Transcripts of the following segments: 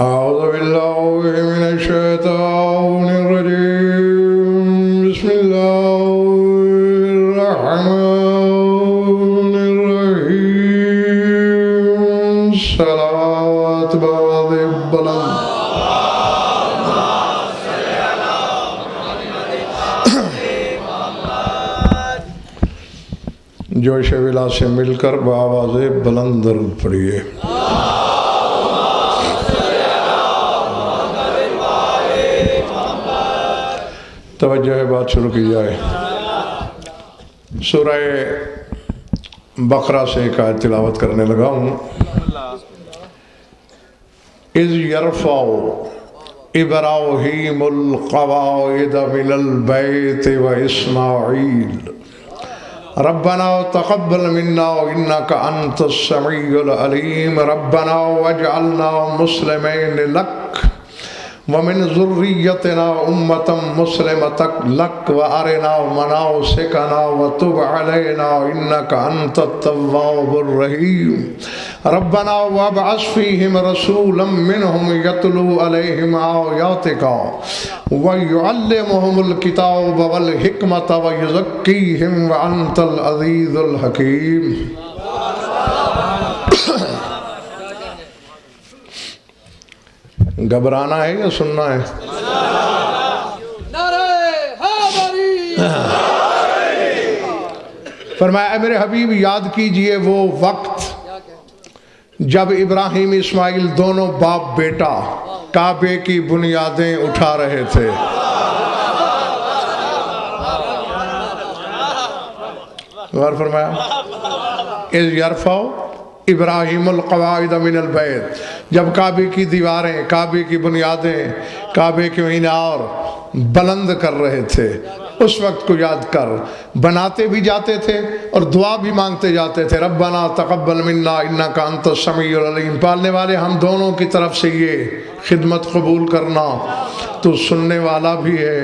أعوذ بالله من الشيطان الرجيم بسم الله الرحمن الرحيم صلوات بعض بلند جوش ولا سے مل کر بآواز بلند درود پڑھیے. توجہ ہے، بات شروع کی جائے. سورہ بقرہ سے ایک آیت تلاوت کرنے لگا ہوں. اذ یرفع ابراہیم القواعد من البیت و اسماعیل ربنا تقبل منا انك انت السميع العليم ربنا واجعلنا مسلمين لك ومن ذريتنا أمة مسلمة لك وأرنا مناسكنا وتب علينا إنك أنت التواب الرحيم ربنا وابعث فيهم رسولا منهم يتلو عليهم آياتك ويعلمهم الكتاب والحكمة ويزكيهم وأنت العزيز الحكيم. گھبرانا ہے یا سننا ہے؟ فرمایا اے میرے حبیب یاد کیجئے وہ وقت جب ابراہیم اسماعیل دونوں باپ بیٹا کعبے کی بنیادیں اٹھا رہے تھے. غور فرمایا اذ یرفع ابراہیم القواعد من البیت، جب کعبے کی دیواریں، کعبے کی بنیادیں، کعبے کے مینار بلند کر رہے تھے. اس وقت کو یاد کر. بناتے بھی جاتے تھے اور دعا بھی مانگتے جاتے تھے. ربنا تقبل منا انک انت السمیع العلیم. پالنے والے ہم دونوں کی طرف سے یہ خدمت قبول کرنا. تو سننے والا بھی ہے،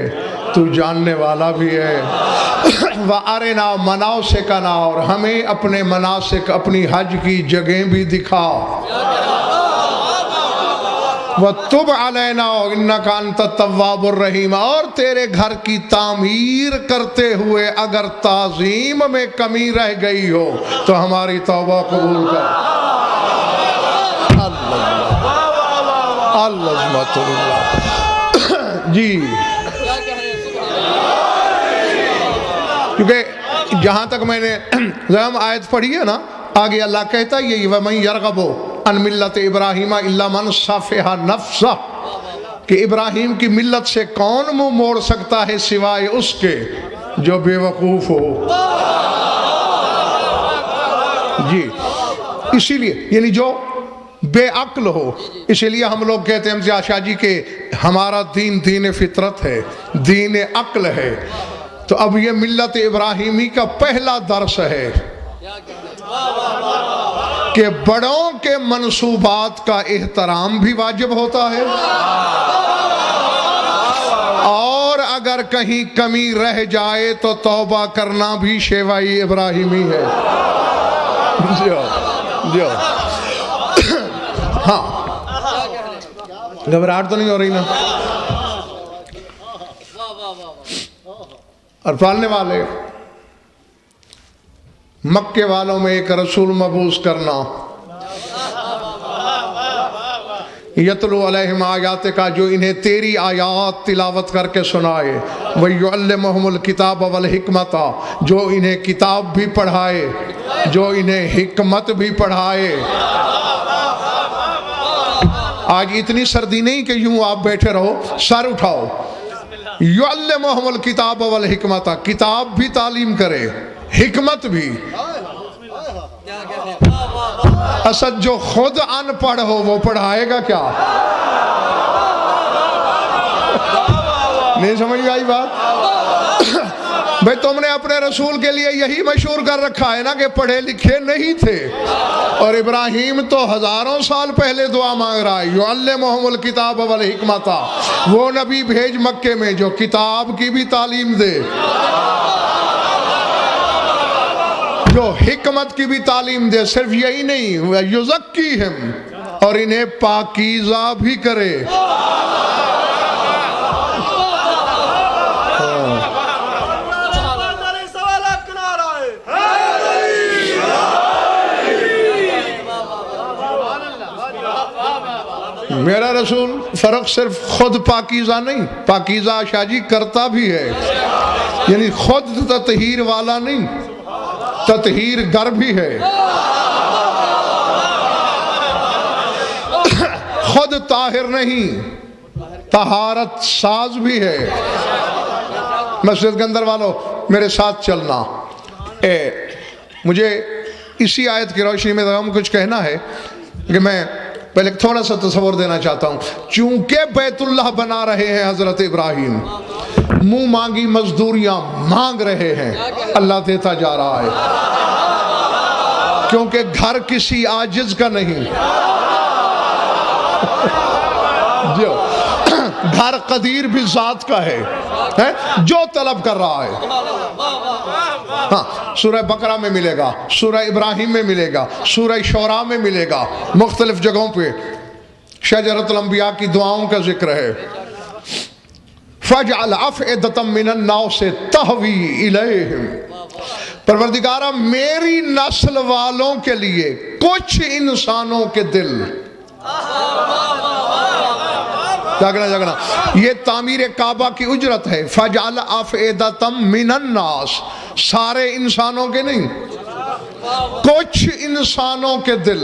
تو جاننے والا بھی ہے. وَأَرِنَا مَنَاسِكَنَا، اور ہمیں اپنے مناسک، اپنی حج کی جگہیں بھی دکھا. وَتُبْ عَلَيْنَا إِنَّكَ أَنْتَ التَّوَّابُ الرَّحِيمُ، اور تیرے گھر کی تعمیر کرتے ہوئے اگر تعظیم میں کمی رہ گئی ہو تو ہماری توبہ قبول کر. اللہ جی. کیونکہ جہاں تک میں نے ہم آیت پڑھی ہے نا، آگے اللہ کہتا ہے یہ وَمَنْ يَرْغَبُ عَنْ مِلَّةِ إِبْرَاهِيمَ إِلَّا مَنْ صَفِحَ نَفْسَهُ، کہ ابراہیم کی ملت سے کون منہ موڑ سکتا ہے سوائے اس کے جو بے وقوف ہو. جی اسی لیے یعنی جو بے عقل ہو. اسی لیے ہم لوگ کہتے ہیں امتیاز شاہ جی کہ ہمارا دین دین فطرت ہے، دین عقل ہے. تو اب یہ ملت ابراہیمی کا پہلا درس ہے کہ بڑوں کے منصوبات کا احترام بھی واجب ہوتا ہے، اور اگر کہیں کمی رہ جائے تو توبہ کرنا بھی شیوائی ابراہیمی ہے. جو ہاں گھبراہٹ تو نہیں ہو رہی نا؟ اور پالنے والے مکے والوں میں ایک رسول مبعوث کرنا، یتلو علیہم آیات کا، جو انہیں تیری آیات تلاوت کر کے سنائے. وَيُعَلِّمُهُمُ الْكِتَابَ وَالْحِكْمَةَ، جو انہیں کتاب بھی پڑھائے، جو انہیں حکمت بھی پڑھائے. آج اتنی سردی نہیں کہ یوں آپ بیٹھے رہو، سر اٹھاؤ. یعلمہم الکتاب والحکمت، کتاب بھی تعلیم کرے، حکمت بھی. اسد جو خود ان پڑھ ہو وہ پڑھائے گا کیا؟ نہیں سمجھ آئی بات؟ بھئی تم نے اپنے رسول کے لیے یہی مشہور کر رکھا ہے نا کہ پڑھے لکھے نہیں تھے، اور ابراہیم تو ہزاروں سال پہلے دعا مانگ رہا ہے. یعلمہم الکتاب والحکمت، وہ نبی بھیج مکے میں جو کتاب کی بھی تعلیم دے. جو حکمت کی بھی تعلیم دے، صرف یہی نہیں، یزکیہم، اور انہیں پاکیزہ بھی کرے۔ میرا رسول فرق صرف خود پاکیزہ نہیں، پاکیزہ شاہ جی کرتا بھی ہے، یعنی خود تطہیر والا نہیں، تطہیر گر بھی ہے، خود طاہر نہیں، طہارت ساز بھی ہے۔ مسجد کے اندر والوں میرے ساتھ چلنا، مجھے اسی آیت کی روشنی میں کچھ کہنا ہے کہ میں پہلے تھوڑا سا تصور دینا چاہتا ہوں۔ چونکہ بیت اللہ بنا رہے ہیں حضرت ابراہیم، منہ مانگی مزدوریاں مانگ رہے ہیں، اللہ دیتا جا رہا ہے، کیونکہ گھر کسی عاجز کا نہیں، جو گھر قدیر بھی ذات کا ہے، جو طلب کر رہا ہے۔ ہاں، سورہ بقرہ میں ملے گا، سورہ ابراہیم میں ملے گا، سورہ شعراء میں ملے گا، مختلف جگہوں پہ شجرۃ الانبیاء کی دعاؤں کا ذکر ہے۔ فَاجْعَلْ أَفْئِدَةً مِّنَ النَّاسِ تَهْوِي إِلَيْهِمْ، پروردگارہ میری نسل والوں کے لیے کچھ انسانوں کے دل، جاگنا یہ تعمیر کعبہ کی اجرت ہے۔ فَاجْعَلْ أَفْئِدَةً مِّنَ النَّاسِ، سارے انسانوں کے نہیں، کچھ انسانوں کے دل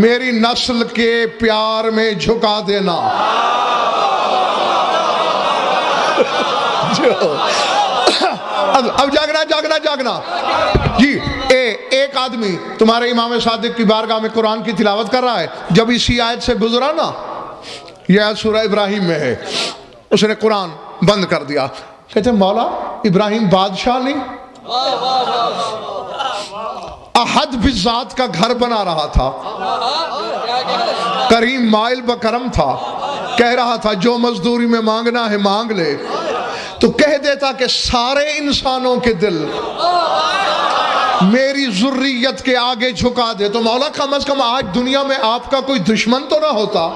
میری نسل کے پیار میں جھکا دینا۔ اب جاگنا جی، ایک آدمی تمہارے امام صادق کی بارگاہ میں قرآن کی تلاوت کر رہا ہے، جب اسی آیت سے گزرا نا، یہ آیت سورہ ابراہیم میں ہے، اس نے قرآن بند کر دیا، کہتے ہیں مولا ابراہیم بادشاہ نہیں، احد بذات کا گھر بنا رہا تھا، کریم مائل بکرم تھا، کہہ رہا تھا جو مزدوری میں مانگنا ہے مانگ لے، تو کہہ دیتا کہ سارے انسانوں کے دل میری ذریت کے آگے جھکا دے، تو مولا کم از کم آج دنیا میں آپ کا کوئی دشمن تو نہ ہوتا،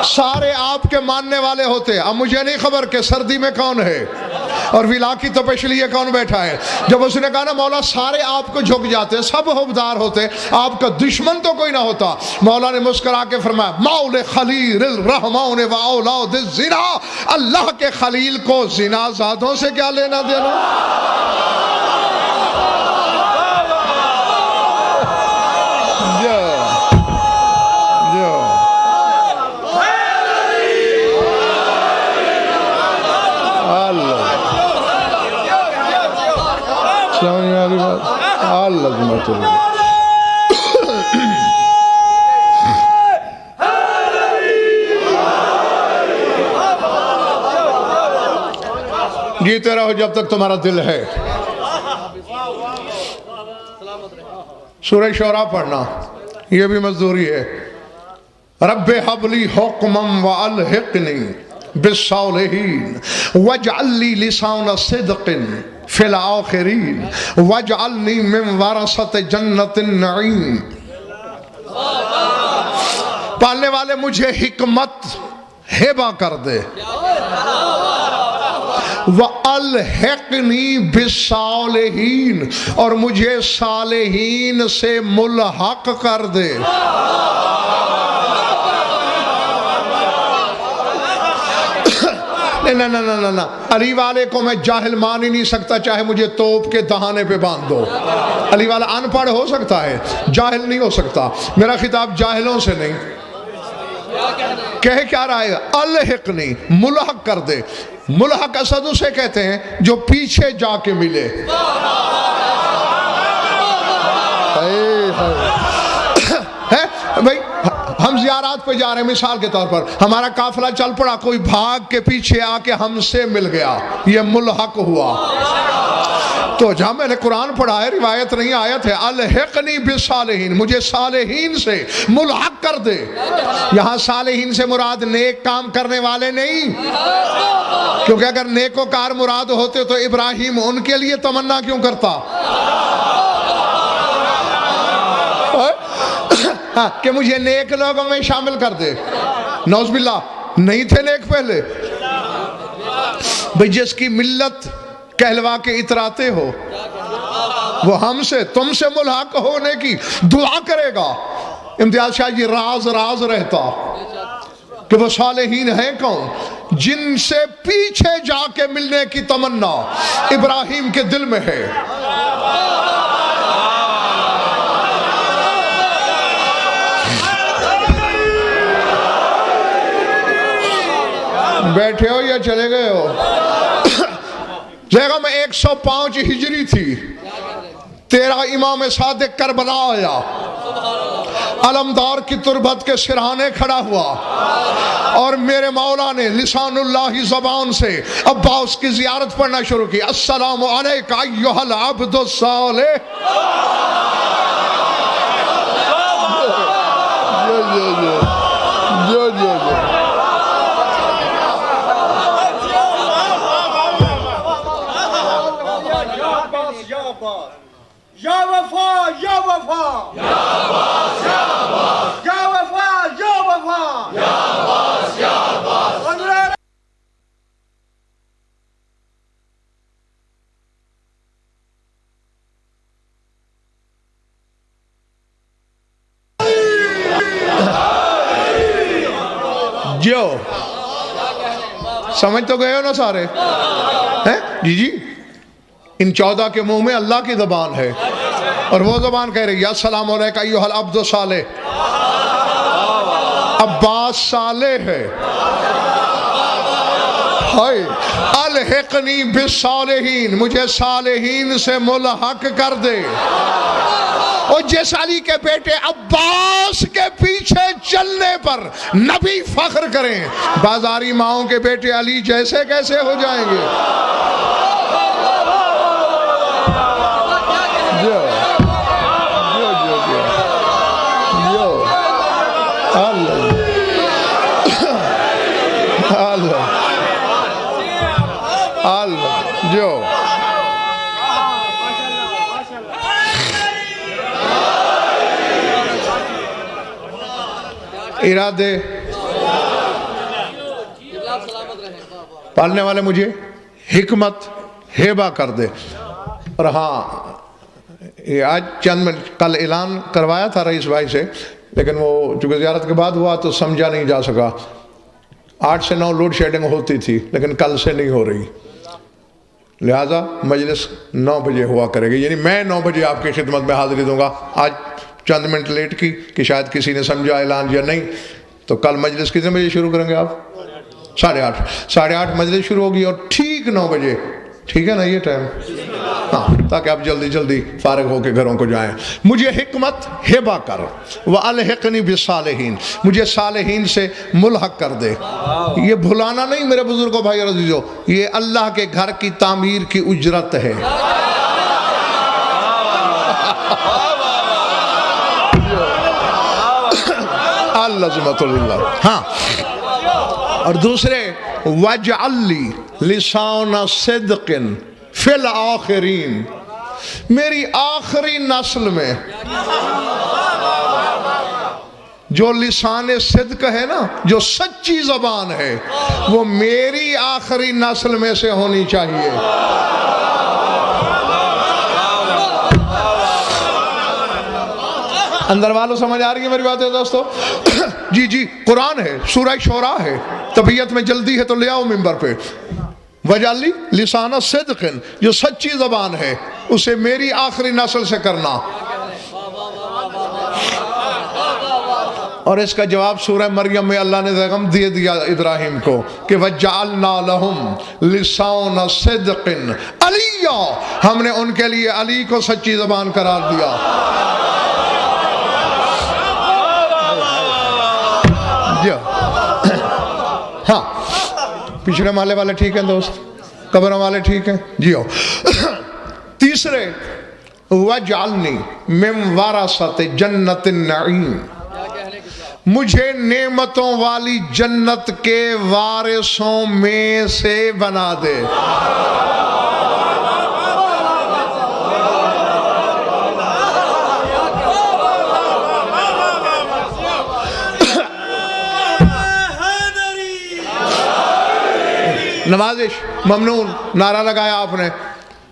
سارے آپ کے ماننے والے ہوتے۔ اب مجھے نہیں خبر کہ سردی میں کون ہے اور ولا کی تپش لیے کون بیٹھا ہے، جب اس نے کہا نا مولا سارے آپ کو جھک جاتے، سب حبدار ہوتے، آپ کا دشمن تو کوئی نہ ہوتا، مولا نے مسکرا کے فرمایا مول خلیل الرحمن و اولاد الزنا، اللہ کے خلیل کو زنا زادوں سے کیا لینا دینا۔ جیتے رہو جب تک تمہارا دل ہے۔ سورہ شعراء پڑھنا، یہ بھی مزدوری ہے۔ رب ہب لی حکما والحقنی بالصالحین واجعل لی لسان صدق فی الآخرین واجعلنی من ورثۃ جنت النعیم۔ پالنے والے مجھے حکمت ہبہ کر دے، وَأَلْحِقْنِي بِالصَّالِحِينَ، اور مجھے صالحین سے ملحق کر دے۔ نہ علی والے کو میں جاہل مان ہی نہیں سکتا، چاہے مجھے توپ کے دہانے پہ باندھ دو۔ علی والا ان پڑھ ہو سکتا ہے، جاہل نہیں ہو سکتا۔ میرا خطاب جاہلوں سے نہیں، کہہ کیا رہا ہے؟ الحقنی، ملحق کر دے۔ ملحق اسد اسے کہتے ہیں جو پیچھے جا کے ملے۔ بھائی ہم زیارات پہ جا رہے ہیں، مثال کے طور پر ہمارا قافلہ چل پڑا، کوئی بھاگ کے پیچھے آ کے ہم سے مل گیا، یہ ملحق ہوا۔ تو جہاں میں نے قرآن پڑھا ہے، روایت نہیں آیت ہے، الحقنی بالصالحین، مجھے صالحین سے ملحق کر دے۔ یہاں صالحین سے مراد نیک کام کرنے والے نہیں، کیونکہ اگر نیکوکار مراد ہوتے تو ابراہیم ان کے لیے تمنا کیوں کرتا کہ مجھے نیک لوگوں میں شامل کر دے؟ نعوذ باللہ، نہیں تھے نیک پہلے؟ بھئی جس کی ملت کہلوا کے اتراتے ہو، وہ ہم سے تم سے ملحق ہونے کی دعا کرے گا۔ امتیاز شاہ جی راز رہتا کہ وہ صالحین ہیں کون؟ جن سے پیچھے جا کے ملنے کی تمنا ابراہیم کے دل میں ہے۔ بیٹھے ہو یا چلے گئے ہو؟ زیغہ میں 105 ہجری تھی، 13 امام صادق کربلا آیا، علمدار کی تربت کے سرہانے کھڑا ہوا، اور میرے مولا نے لسان اللہ زبان سے عباس کی زیارت پڑھنا شروع کی۔ السلام علیکہ ایہا العبد الصالح۔ یا وفا یا وفا یا عباس یا عباس یا وفا یا وفا یا عباس یا عباس۔ جو سمجھ تو گئے ہو نا سارے؟ جی جی، ان 14 کے منہ میں اللہ کی زبان ہے، اور وہ زبان کہہ رہی ہے السلام علیکہ ایہا العبد الصالح۔ عباس صالح ہے، الحقنی بالصالحین، مجھے صالحین سے ملحق کر دے۔ اور جس علی کے بیٹے عباس کے پیچھے چلنے پر نبی فخر کریں، بازاری ماؤں کے بیٹے علی جیسے کیسے ہو جائیں گے؟ جو ارادے پالنے والے مجھے حکمت ہیبہ کر دے۔ اور ہاں، یہ آج چند منٹ کل اعلان کروایا تھا رئیس بھائی سے، لیکن وہ چونکہ زیارت کے بعد ہوا تو سمجھا نہیں جا سکا۔ 8 سے 9 لوڈ شیڈنگ ہوتی تھی، لیکن کل سے نہیں ہو رہی، لہٰذا مجلس 9 بجے ہوا کرے گی، یعنی میں 9 بجے آپ کی خدمت میں حاضری دوں گا۔ آج چند منٹ لیٹ کی کہ شاید کسی نے سمجھا اعلان یا نہیں، تو کل مجلس کتنے بجے شروع کریں گے آپ؟ 8:30 مجلس شروع ہوگی، اور ٹھیک 9 بجے، ٹھیک ہے نا یہ ٹائم؟ ہاں، تاکہ آپ جلدی جلدی فارغ ہو کے گھروں کو جائیں۔ مجھے حکمت ہبہ کر، وَأَلْحِقْنِي بِالصَّالِحِينَ، مجھے صالحین سے ملحق کر دے۔ یہ بھلانا نہیں میرے بزرگوں، بھائی اور عزیزو، یہ اللہ کے گھر کی تعمیر کی اجرت ہے۔ العظمۃ للہ۔ ہاں، اور دوسرے وَاجْعَلْ لِي لِسَانَ صِدْقٍ فِي الْآخِرِينَ، میری آخری نسل میں جو لسان صدق ہے نا، جو سچی زبان ہے، وہ میری آخری نسل میں سے ہونی چاہیے۔ اندر والوں سمجھ آ رہی ہے میری باتیں دوستو؟ جی جی، قرآن ہے، سورہ شعراء ہے، طبیعت میں جلدی ہے تو لے آؤ ممبر پہ۔ وَاجْعَلْ لِي لِسَانَ صِدْقٍ، جو سچی زبان ہے اسے میری آخری نسل سے کرنا۔ اور اس کا جواب سورہ مریم میں اللہ نے پیغام دے دیا ابراہیم کو کہ وَجَعَلْنَا لَهُمْ لِسَانَ صِدْقٍ عَلِيًّا، ہم نے ان کے لیے علی کو سچی زبان قرار دیا۔ ہاں، پچھلے محلے والے ٹھیک ہیں دوست؟ قبروں والے ٹھیک ہیں؟ جی ہو۔ تیسرے وَجْعَلْنِي مِنْ وَرَثَةِ جَنَّةِ النَّعِيمِ، مجھے نعمتوں والی جنت کے وارثوں میں سے بنا دے۔ نوازش ممنون، نعرہ لگایا آپ نے،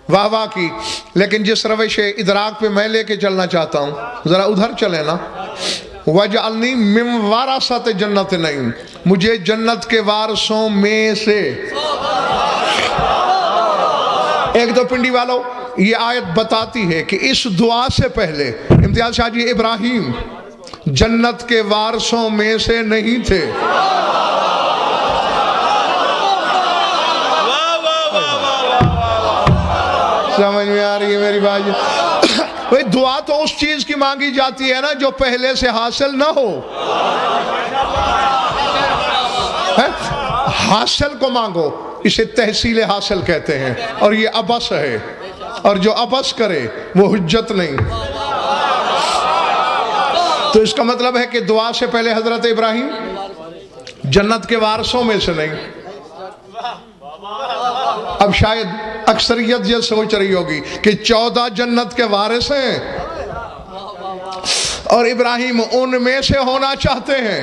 واہ واہ کی، لیکن جس روش ادراک پہ میں لے کے چلنا چاہتا ہوں ذرا ادھر چلیں نا۔ وَجْعَلْنِي مِنْ وَرَثَةِ جَنَّةِ النَّعِيمِ، مجھے جنت کے وارثوں میں سے۔ ایک دو پنڈی والوں، یہ آیت بتاتی ہے کہ اس دعا سے پہلے امتیاز شاہ جی ابراہیم جنت کے وارثوں میں سے نہیں تھے۔ سمجھ میں آ رہی ہے میری بات؟ بھئی دعا تو اس چیز کی مانگی جاتی ہے نا جو پہلے سے حاصل نہ ہو۔ حاصل کو مانگو، اسے تحصیل حاصل کہتے ہیں، اور یہ عبث ہے، اور جو عبث کرے وہ حجت نہیں۔ تو اس کا مطلب ہے کہ دعا سے پہلے حضرت ابراہیم جنت کے وارثوں میں سے نہیں۔ اب شاید اکثریت یہ سوچ رہی ہوگی کہ 14 جنت کے وارث ہیں اور ابراہیم ان میں سے ہونا چاہتے ہیں۔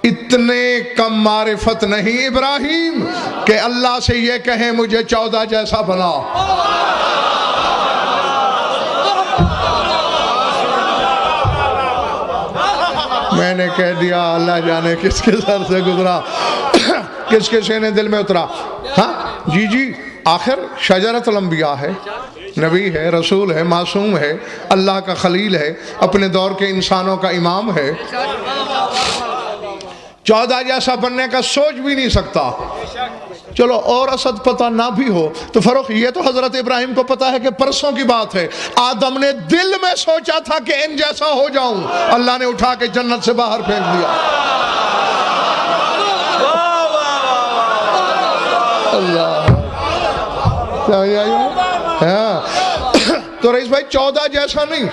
اتنے کم معرفت نہیں ابراہیم کہ اللہ سے یہ کہیں مجھے 14 جیسا بنا۔ میں نے کہہ دیا، اللہ جانے کس کے سر سے گزرا، کس کے سینے دل میں اترا۔ ہاں جی جی، آخر شجرۃ الانبیاء ہے، نبی ہے، رسول ہے، معصوم ہے، اللہ کا خلیل ہے، اپنے دور کے انسانوں کا امام ہے، 14 جیسا بننے کا سوچ بھی نہیں سکتا۔ چلو اور اسد پتہ نہ بھی ہو تو فروخ یہ تو حضرت ابراہیم کو پتا ہے کہ پرسوں کی بات ہے، آدم نے دل میں سوچا تھا کہ ان جیسا ہو جاؤں، اللہ نے اٹھا کے جنت سے باہر پھینک دیا۔ اللہ تو رئیس بھائی 14 جیسا نہیں،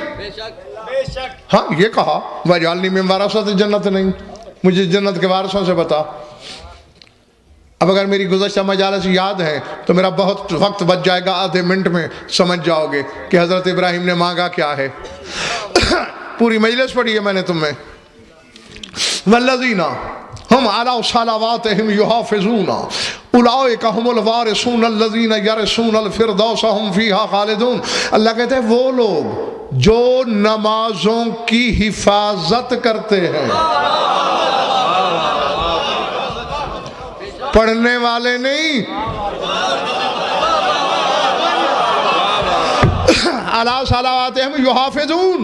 ہاں یہ کہا وَجْعَلْنِي مِنْ وَرَثَةِ الجَّنَّةِ نہیں، مجھے جنت کے وارثوں سے بتا۔ اب اگر میری گزشتہ مجالس یاد ہے تو میرا بہت وقت بچ جائے گا، آدھے منٹ میں سمجھ جاؤ گے کہ حضرت ابراہیم نے مانگا کیا ہے۔ پوری مجلس پڑھی ہے میں نے تم میں، وَالَّذِينَ هُمْ عَلَىٰ صَلَوَاتِهِمْ يُحَافِظُونَ اُولَٰئِکَ هُمُ الْوَارِثُونَ الَّذِينَ يَرِثُونَ الْفِرْدَوْسَ هُمْ فِيهَا خَالِدُونَ۔ اللہ کہتے ہیں وہ لوگ جو نمازوں کی حفاظت کرتے ہیں، پڑھنے والے نہیں، عَلَىٰ صَلَوَاتِهِمْ يُحَافِظُونَ،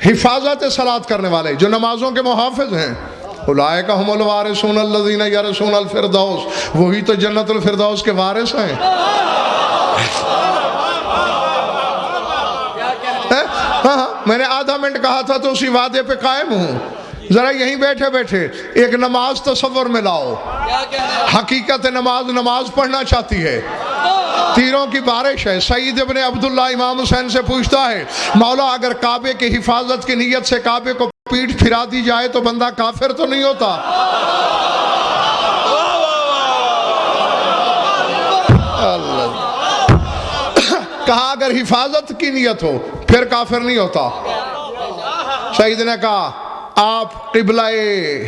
حفاظت صلاۃ کرنے والے جو نمازوں کے محافظ ہیں۔ اولئک ھم الوارثون الذین یرثون الفردوس، وہی تو جنت الفردوس کے وارث ہیں۔ ہاں میں نے آدھا منٹ کہا تھا تو اسی وعدے پہ قائم ہوں۔ ذرا یہیں بیٹھے بیٹھے ایک نماز تصور میں لاؤ۔ حقیقت نماز پڑھنا چاہتی ہے، تیروں کی بارش ہے۔ سعید ابن عبداللہ امام حسین سے پوچھتا ہے، مولا اگر کعبے کی حفاظت کی نیت سے کعبے کو پیٹھ پھرا دی جائے تو بندہ کافر تو نہیں ہوتا؟ کہا اگر حفاظت کی نیت ہو پھر کافر نہیں ہوتا۔ سعید نے کہا آپ قبلہ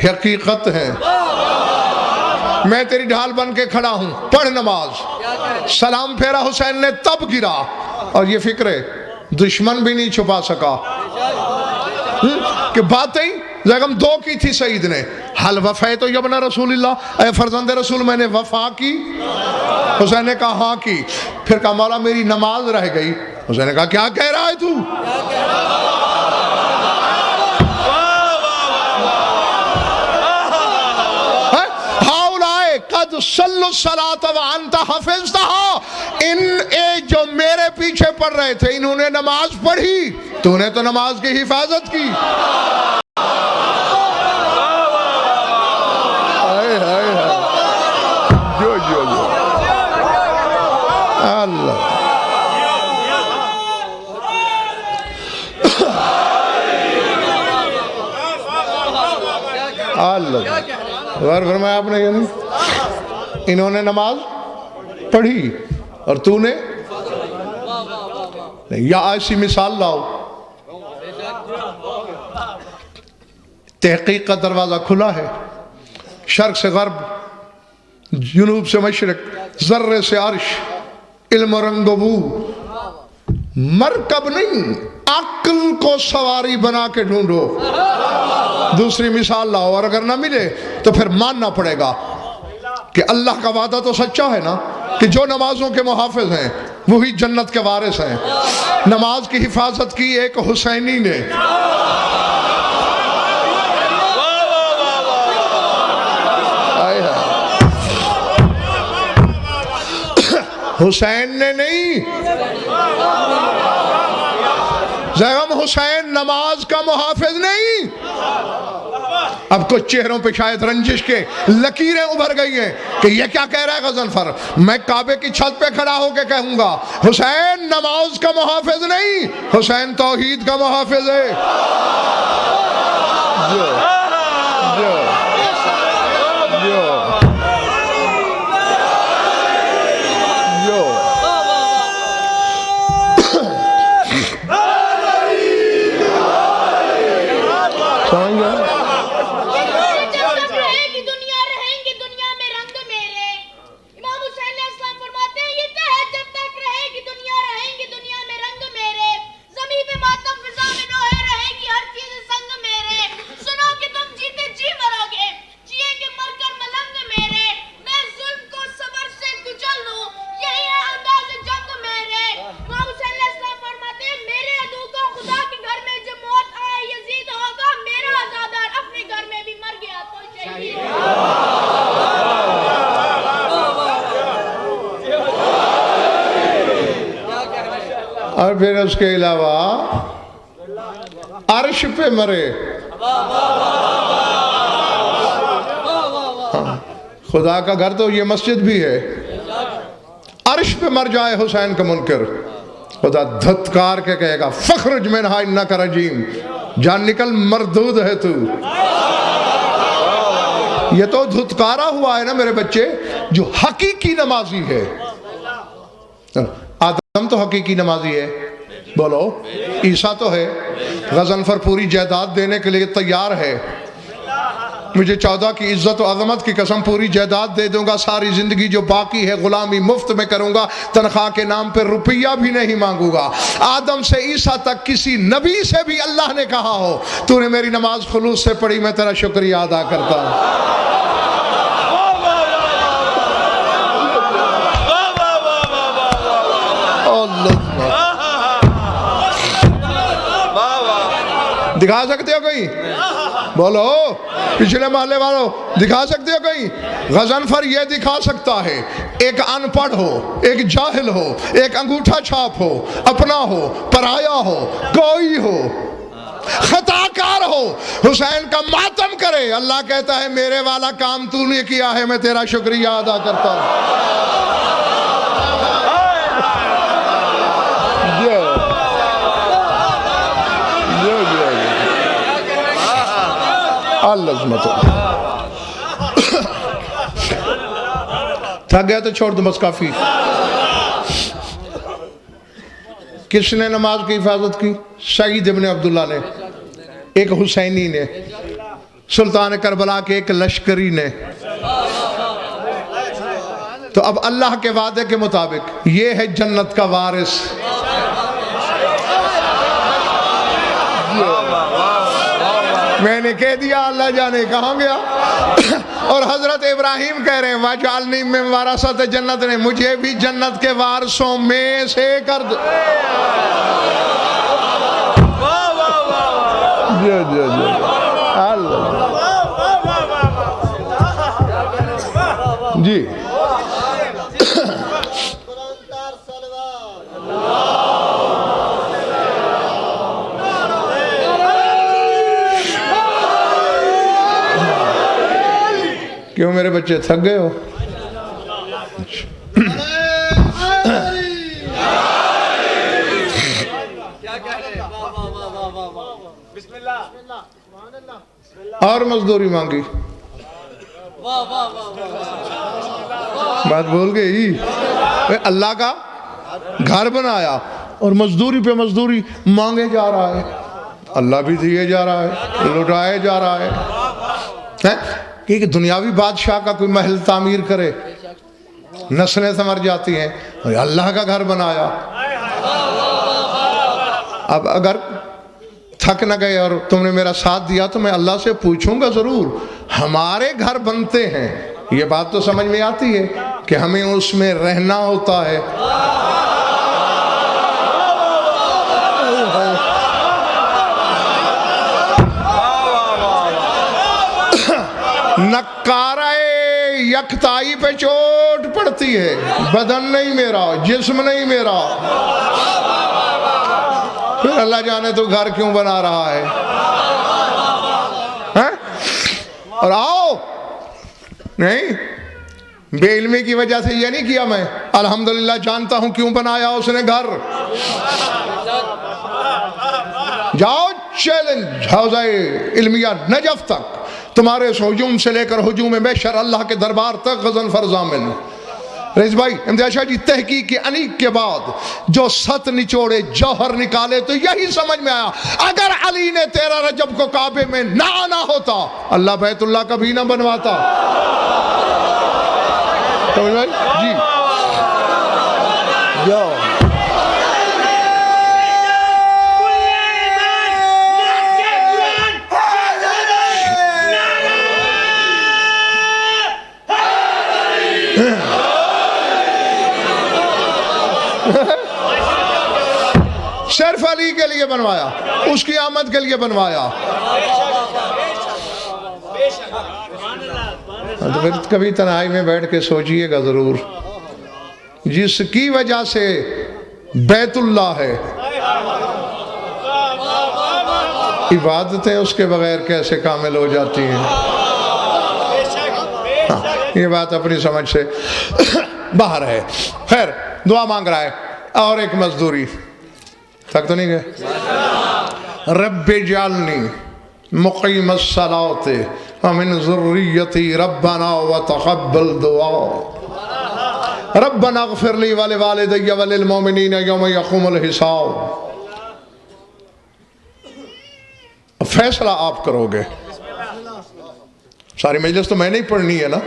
حقیقت ہیں، میں تیری ڈھال بن کے کھڑا ہوں، پڑھ نماز۔ سلام پھیرا حسین نے تب گرا، اور یہ فکر دشمن بھی نہیں چھپا سکا کہ باتیں زغم دو کی تھی سعید نے، حل وفیت ابن رسول اللہ، اے فرزند رسول میں نے وفا کی؟ حسین نے کہا ہاں کی۔ پھر کہا مولا میری نماز رہ گئی۔ حسین نے کہا کیا کہہ رہا ہے تو؟ قد صلوا الصلاة وانت حفظتها، ان جو میرے پیچھے پڑھ رہے تھے انہوں نے نماز پڑھی، تو نے تو نماز کی حفاظت کی۔ جو اللہ اللہ غور فرمایا آپ نے یا نہیں؟ انہوں نے نماز پڑھی اور تو نے نہیں. یا ایسی مثال لاؤ. تحقیق کا دروازہ کھلا ہے. شرق سے غرب، جنوب سے مشرق، ذرے سے عرش، علم و رنگ و بو. مرکب نہیں، عقل کو سواری بنا کے ڈھونڈو. دوسری مثال لاؤ، اور اگر نہ ملے تو پھر ماننا پڑے گا کہ اللہ کا وعدہ تو سچا ہے نا، کہ جو نمازوں کے محافظ ہیں وہی جنت کے وارث ہیں. نماز کی حفاظت کی ایک حسینی نے. حسین نے نہیں، زیغم حسین نماز کا محافظ نہیں. اب کچھ چہروں پہ شاید رنجش کے لکیریں ابھر گئی ہیں کہ یہ کیا کہہ رہا ہے غضنفر. میں کعبے کی چھت پہ کھڑا ہو کے کہوں گا حسین نماز کا محافظ نہیں، حسین توحید کا محافظ ہے. جو جو جو اور پھر اس کے علاوہ عرش پہ مرے. خدا کا گھر تو یہ مسجد بھی ہے. عرش پہ مر جائے حسین کا منکر، خدا دھتکار کے کہے گا فخرج منہا انکا رجیم، جان نکل مردود ہے تو. یہ تو دھتکارا ہوا ہے نا میرے بچے جو حقیقی نمازی ہے. آدم تو حقیقی نمازی ہے، بولو. عیسیٰ تو ہے. غضنفر پوری جائیداد دینے کے لیے تیار ہے. مجھے 14 کی عزت و عظمت کی قسم پوری جائیداد دے دوں گا، ساری زندگی جو باقی ہے غلامی مفت میں کروں گا، تنخواہ کے نام پہ روپیہ بھی نہیں مانگوں گا. آدم سے عیسیٰ تک کسی نبی سے بھی اللہ نے کہا ہو تو نے میری نماز خلوص سے پڑھی، میں تیرا شکریہ ادا کرتا ہوں. دکھا سکتے ہو کہیں؟ بولو پچھلے محلے والوں، دکھا سکتے ہو کہیں؟ غضنفر یہ دکھا سکتا ہے ایک ان پڑھ ہو، ایک جاہل ہو، ایک انگوٹھا چھاپ ہو، اپنا ہو، پرایا ہو، کوئی ہو، خطا کار ہو، حسین کا ماتم کرے. اللہ کہتا ہے میرے والا کام تو نے کیا ہے، میں تیرا شکریہ ادا کرتا ہوں. تھک گیا تو چھوڑ دو بس کافی. کس نے نماز کی حفاظت کی؟ سعید ابن عبداللہ نے، ایک حسینی نے، سلطان کربلا کے ایک لشکری نے. تو اب اللہ کے وعدے کے مطابق یہ ہے جنت کا وارث. میں نے کہہ دیا، اللہ جانے کہاں گیا. اور حضرت ابراہیم کہہ رہے ہیں وَاجْعَلْنِي مِن وَرَثَةِ جنت، نے مجھے بھی جنت کے وارثوں میں سے کر دے. جی کیوں میرے بچے تھک گئے ہو؟ اور مزدوری مانگی. بات بول گئی. اللہ کا گھر بنایا اور مزدوری پہ مزدوری مانگے جا رہا ہے. اللہ بھی دیے جا رہا ہے, لٹائے جا رہا ہے. کہ دنیاوی بادشاہ کا کوئی محل تعمیر کرے, نسلیں سمر جاتی ہیں. اللہ کا گھر بنایا. اب اگر تھک نہ گئے اور تم نے میرا ساتھ دیا تو میں اللہ سے پوچھوں گا ضرور. ہمارے گھر بنتے ہیں, یہ بات تو سمجھ میں آتی ہے کہ ہمیں اس میں رہنا ہوتا ہے. نکارہ یکتائی پہ چوٹ پڑتی ہے. بدن نہیں میرا, جسم نہیں میرا. پھر اللہ جانے تو گھر کیوں بنا رہا ہے. اور آؤ نہیں, بے علمی کی وجہ سے یہ نہیں کیا میں. الحمدللہ جانتا ہوں کیوں بنایا اس نے گھر. جاؤ چیلنج حوضہ علمیہ نجف تک, تمہارے اس ہجوم سے لے کر ہجوم بشر اللہ کے دربار تک غزن فرزامن. رئیس بھائی امتیاز شاہ جی, تحقیق کی انیق کے بعد جو ست نچوڑے جوہر نکالے تو یہی سمجھ میں آیا, اگر علی نے 13 رجب کو کعبے میں نہ آنا ہوتا اللہ بیت اللہ کبھی نہ بنواتا. جی جاؤ. صرف علی کے لیے بنوایا, اس کی آمد کے لیے بنوایا. تو پھر کبھی تنہائی میں بیٹھ کے سوچئے گا ضرور, جس کی وجہ سے بیت اللہ ہے, عبادتیں اس کے بغیر کیسے کامل ہو جاتی ہیں. یہ بات اپنی سمجھ سے باہر ہے. خیر دعا مانگ رہا ہے. اور ایک مزدوری, تک تو نہیں گئے. رب اجعلنی مقیم الصلاۃ ومن ذریتی ربنا وتقبل دعا. ربنا اغفر لی ولوالدی وللمؤمنین یوم یقوم الحساب. فیصلہ آپ کرو گے. ساری مجلس تو میں نہیں پڑھنی ہے نا,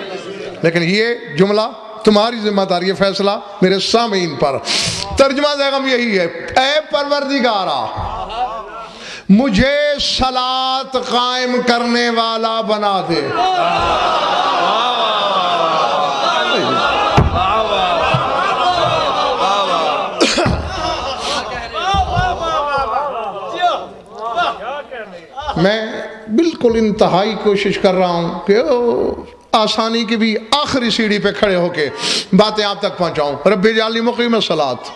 لیکن یہ جملہ تمہاری ذمہ داری ہے, فیصلہ میرے سامعین پر. ترجمہ زیغم یہی ہے, اے پروردگارا مجھے صلاۃ قائم کرنے والا بنا دے. میں بالکل انتہائی کوشش کر رہا ہوں کہ آسانی کی بھی آخری سیڑھی پہ کھڑے ہو کے باتیں آپ تک پہنچاؤں. رب اجعلنی مقیم الصلاۃ.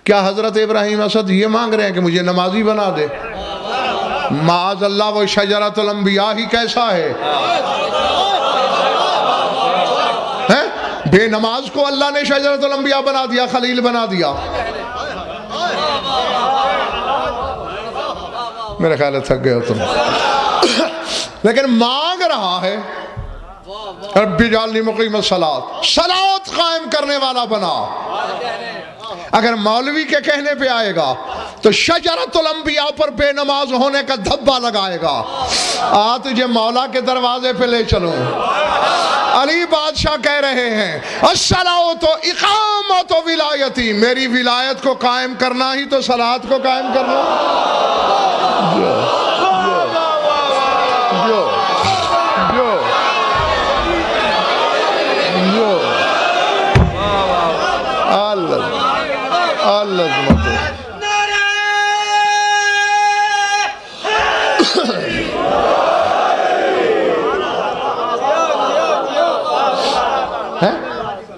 کیا حضرت ابراہیم اسد یہ مانگ رہے ہیں کہ مجھے نمازی بنا دے؟ معاذ اللہ, وہ شجرۃ الانبیاء ہی کیسا ہے. بے نماز کو اللہ نے شجرۃ الانبیاء بنا دیا, خلیل بنا دیا. میرے خیال ہے تھک گئے ہو تم. لیکن مانگ رہا ہے رب اجعلنی مقیم الصلاۃ, صلاۃ قائم کرنے والا بنا. اگر مولوی کے کہنے پہ آئے گا تو شجرۃ الانبیاء پر بے نماز ہونے کا دھبا لگائے گا. تجھے مولا کے دروازے پہ لے چلوں. علی بادشاہ کہہ رہے ہیں الصلاۃ اقامت ولایتی, میری ولایت کو قائم کرنا ہی تو صلاۃ کو قائم کرنا.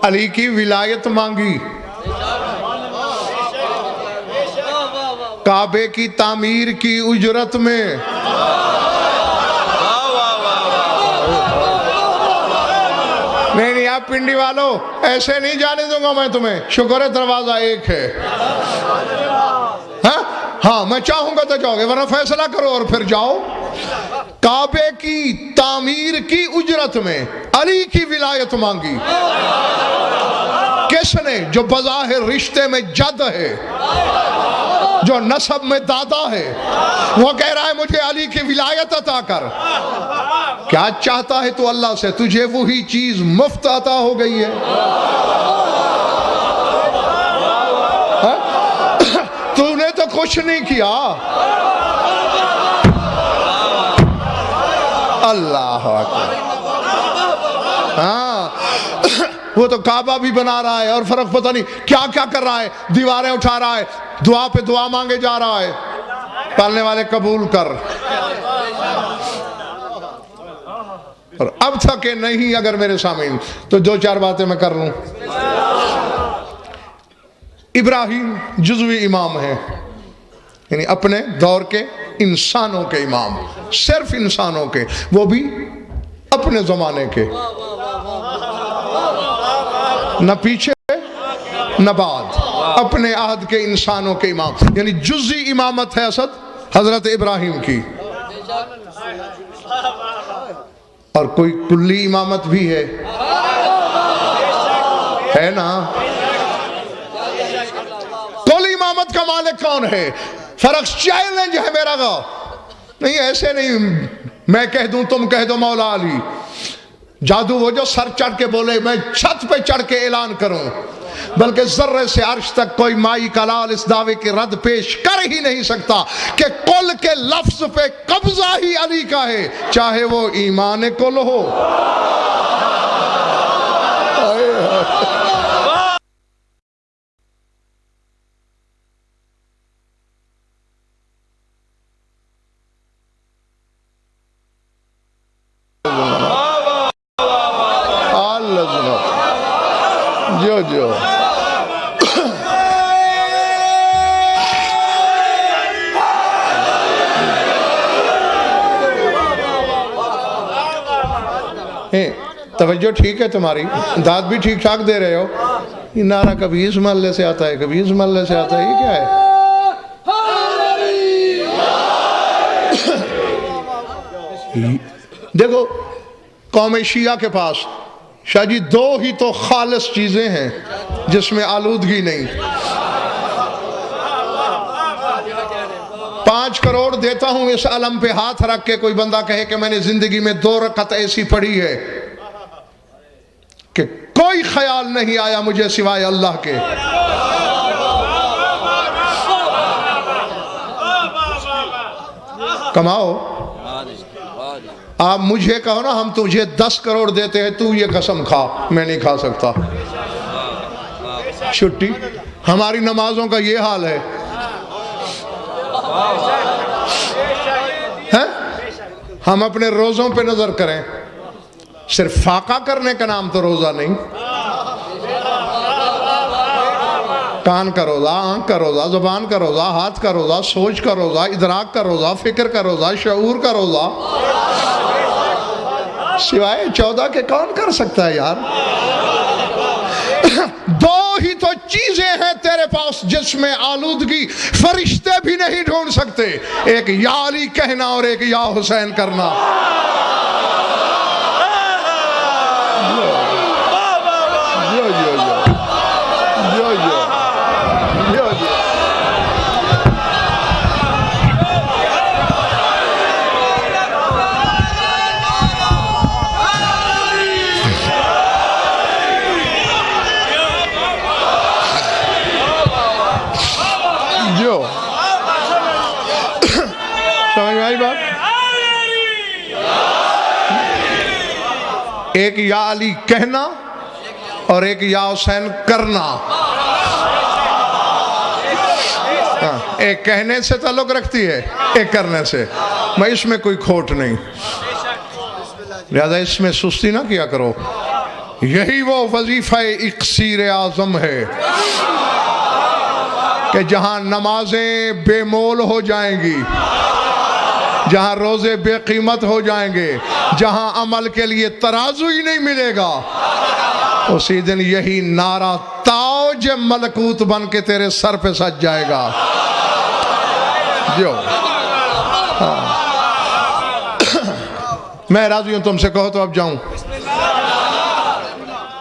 علی کی ولایت مانگی, کعبے کی تعمیر کی اجرت میں. نہیں آپ پنڈی والوں ایسے نہیں جانے دوں گا میں تمہیں. شکر ہے دروازہ ایک ہے. ہاں میں چاہوں گا تو جاؤ گے، ورنہ فیصلہ کرو اور پھر جاؤ۔ کعبے کی تعمیر کی اجرت میں علی کی ولایت مانگی، کس نے؟ جو بظاہر رشتے میں جد ہے، جو نسب میں دادا ہے، وہ کہہ رہا ہے مجھے علی کی ولایت عطا کر۔ کیا چاہتا ہے تو اللہ سے؟ تجھے وہی چیز مفت عطا ہو گئی ہے۔ تو نے تو کچھ نہیں کیا۔ اللہ اکبر۔ ہاں وہ تو کعبہ بھی بنا رہا ہے اور فرق پتہ نہیں کیا کیا کر رہا ہے، دیواریں اٹھا رہا ہے، دعا پہ دعا مانگے جا رہا ہے۔ پالنے والے قبول کر۔ اور اب تک کہ نہیں، اگر میرے سامنے تو دو چار باتیں میں کر لوں۔ ابراہیم جزوی امام ہے، یعنی اپنے دور کے انسانوں کے امام، صرف انسانوں کے، وہ بھی اپنے زمانے کے، نہ پیچھے نہ بعد، اپنے عہد کے انسانوں کے امام، یعنی جزوی امامت ہے اسد حضرت ابراہیم کی، اور کوئی کلی امامت بھی ہے نا۔ کلی امامت کا مالک کون ہے؟ فرق چیلنج ہے میرا گا نہیں، ایسے نہیں میں کہہ دوں تم کہہ دو مولا علی۔ جادو وہ جو سر چڑھ کے بولے میں چھت پہ چڑھ کے اعلان کروں، بلکہ ذرے سے عرش تک کوئی مائی کلال اس دعوے کی رد پیش کر ہی نہیں سکتا کہ کل کے لفظ پہ قبضہ ہی علی کا ہے، چاہے وہ ایمان کل ہو۔ جو توجہ ٹھیک ہے تمہاری، داد بھی ٹھیک ٹھاک دے رہے ہو۔ یہ نعرہ کبھی اس محلے سے آتا ہے کبھی اس محلے سے آتا ہے، یہ کیا ہے؟ دیکھو قوم شیعہ کے پاس شاہ جی دو ہی تو خالص چیزیں ہیں جس میں آلودگی نہیں۔ 5 کروڑ دیتا ہوں اس علم پہ ہاتھ رکھ کے کوئی بندہ کہے کہ میں نے زندگی میں 2 رکعت ایسی پڑھی ہے کہ کوئی خیال نہیں آیا مجھے سوائے اللہ کے۔ کماؤ، آپ مجھے کہو نا ہم تجھے 10 کروڑ دیتے ہیں، تو یہ قسم کھا میں نہیں کھا سکتا۔ چھٹی ہماری نمازوں کا یہ حال ہے، ہم اپنے روزوں پہ نظر کریں، صرف فاقہ کرنے کا نام تو روزہ نہیں۔ کان کا روزہ، آنکھ کا روزہ، زبان کا روزہ، ہاتھ کا روزہ، سوچ کا روزہ، ادراک کا روزہ، فکر کا روزہ، شعور کا روزہ، سوائے 14 کے کون کر سکتا ہے یار؟ 2 ہی تو چیزیں ہیں تیرے پاس جس میں آلودگی فرشتے بھی نہیں ڈھونڈ سکتے، ایک یا علی کہنا اور ایک یا حسین کرنا۔ سمجھ میں آئی بات؟ ایک یا علی کہنا اور ایک یا حسین کرنا۔ ایک کہنے سے تعلق رکھتی ہے، ایک کرنے سے، میں اس میں کوئی کھوٹ نہیں، لہذا اس میں سستی نہ کیا کرو۔ یہی وہ وظیفہ اکسیر اعظم ہے کہ جہاں نمازیں بے مول ہو جائیں گی، جہاں روزے بے قیمت ہو جائیں گے، جہاں عمل کے لیے ترازو ہی نہیں ملے گا، اسی دن یہی نعرہ تاج ملکوت بن کے تیرے سر پہ سج جائے گا۔ جو میں راضی ہوں، تم سے کہو تو اب جاؤں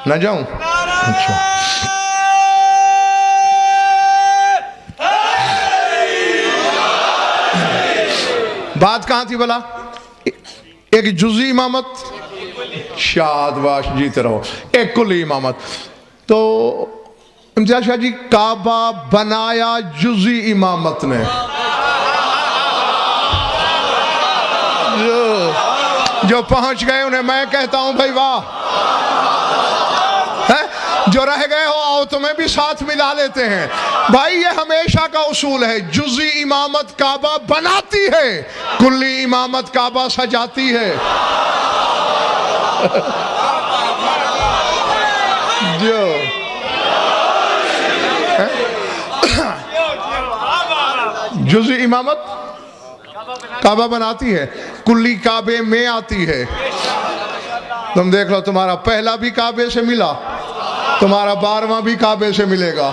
نہ جاؤں؟ اچھا بات کہاں تھی بلا؟ ایک جزئی امامت، شاباش جیتے رہو، ایک کلی امامت. تو امتیاز شاہ جی کعبہ بنایا جزئی امامت نے، جو پہنچ گئے انہیں میں کہتا ہوں بھائی واہ، جو رہ گئے ہو آؤ تمہیں بھی ساتھ ملا لیتے ہیں. بھائی یہ ہمیشہ کا اصول ہے، جزئی امامت کعبہ بناتی ہے، کلی امامت کعبہ سجاتی ہے. جو جزئی امامت کعبہ بناتی ہے، کلی کعبے میں آتی ہے. تم دیکھ لو، تمہارا پہلا بھی کعبے سے ملا، تمہارا 12واں بھی کعبے سے ملے گا.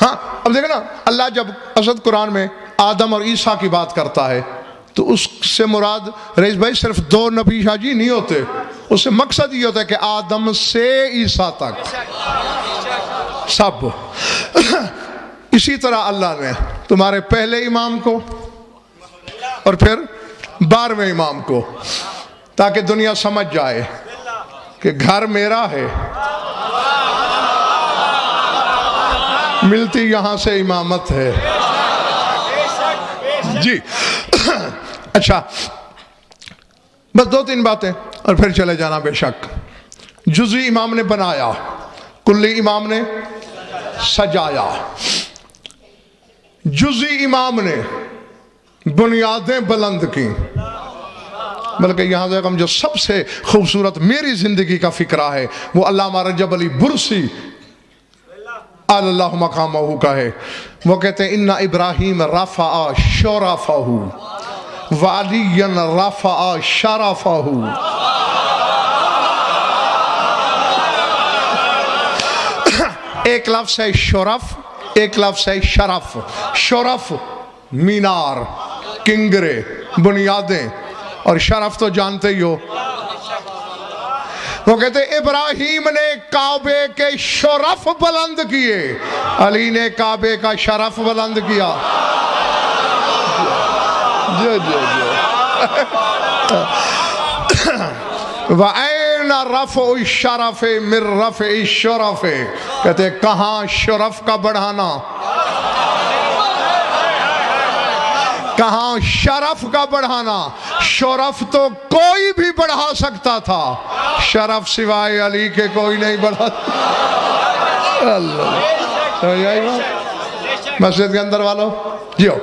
ہاں اب دیکھو نا، اللہ جب اصل قرآن میں آدم اور عیسیٰ کی بات کرتا ہے تو اس سے مراد رئیس بھائی صرف 2 نبی شاہ جی نہیں ہوتے، اس سے مقصد یہ ہوتا ہے کہ آدم سے عیسیٰ تک سب. اسی طرح اللہ نے تمہارے پہلے امام کو اور پھر 12ویں امام کو، تاکہ دنیا سمجھ جائے کہ گھر میرا ہے، ملتی یہاں سے امامت ہے. جی اچھا، بس 2-3 باتیں اور پھر چلے جانا. بے شک جزئی امام نے بنایا، کلی امام نے سجایا. جزئی امام نے بنیادیں بلند کی، بلکہ یہاں سے ہم جو سب سے خوبصورت میری زندگی کا فکرہ ہے وہ علامہ رجب علی برسی اللہ مقامہ کا ہے. وہ کہتے ہیں ان ابراہیم رفع شرفہ وعلی رفع شرفہ. ایک لفظ ہے شرف، ایک لفظ ہے شرف. شرف مینار، کنگرے، بنیادیں، اور شرف تو جانتے ہی ہو. وہ کہتے ہیں ابراہیم نے کعبے کے شرف بلند کیے، علی نے کعبے کا شرف بلند کیا. جو وَأَيْنَ رَفْعُ الشَّرَفِ مِنْ رَفْعِ الشَّرَفِ. کہتے ہیں کہاں شرف کا بڑھانا، کہاں شرف کا بڑھانا. شرف تو کوئی بھی بڑھا سکتا تھا، شرف سوائے علی کے کوئی نہیں بڑھا. اللہ سمجھ آئی بات مسجد کے اندر والوں جی ہو.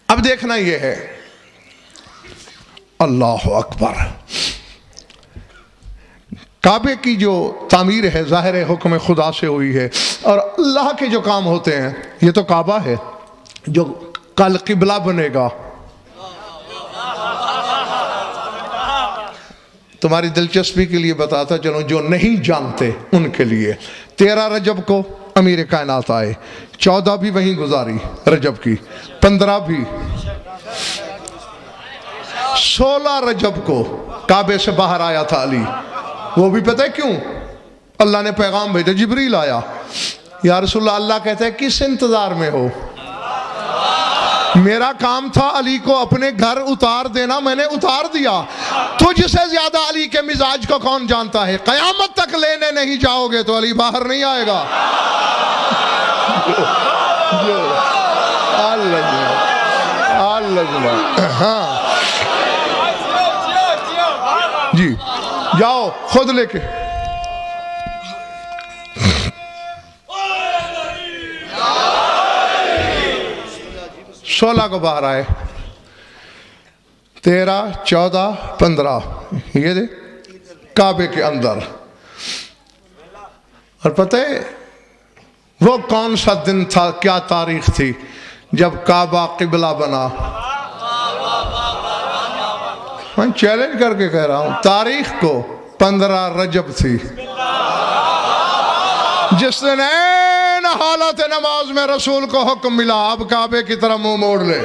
اب دیکھنا یہ ہے، اللہ اکبر، کعبے کی جو تعمیر ہے ظاہر حکم خدا سے ہوئی ہے، اور اللہ کے جو کام ہوتے ہیں، یہ تو کعبہ ہے جو کل قبلہ بنے گا. تمہاری دلچسپی کے لیے بتاتا چلو، جو نہیں جانتے ان کے لیے 13 رجب کو امیر کائنات آئے، 14 بھی وہیں گزاری رجب کی، 15 بھی، 16 رجب کو کعبے سے باہر آیا تھا علی. وہ بھی پتہ ہے کیوں؟ اللہ نے پیغام بھیجا، جبریل آیا، یا رسول اللہ، اللہ کہتا ہے کس انتظار میں ہو؟ میرا کام تھا علی کو اپنے گھر اتار دینا، میں نے اتار دیا. تجھ سے زیادہ علی کے مزاج کو کون جانتا ہے؟ قیامت تک لینے نہیں جاؤ گے تو علی باہر نہیں آئے گا. ہاں جی جاؤ خود لے کے. سولہ کو باہر آئے، 13 14 15 یہ دے کعبے کے اندر. اور پتہ ہے وہ کون سا دن تھا، کیا تاریخ تھی جب کعبہ قبلہ بنا؟ میں چیلنج کر کے کہہ رہا ہوں، تاریخ کو 15 رجب تھی جس دن این حالت نماز میں رسول کو حکم ملا اب کعبے کی طرف منہ موڑ لے۔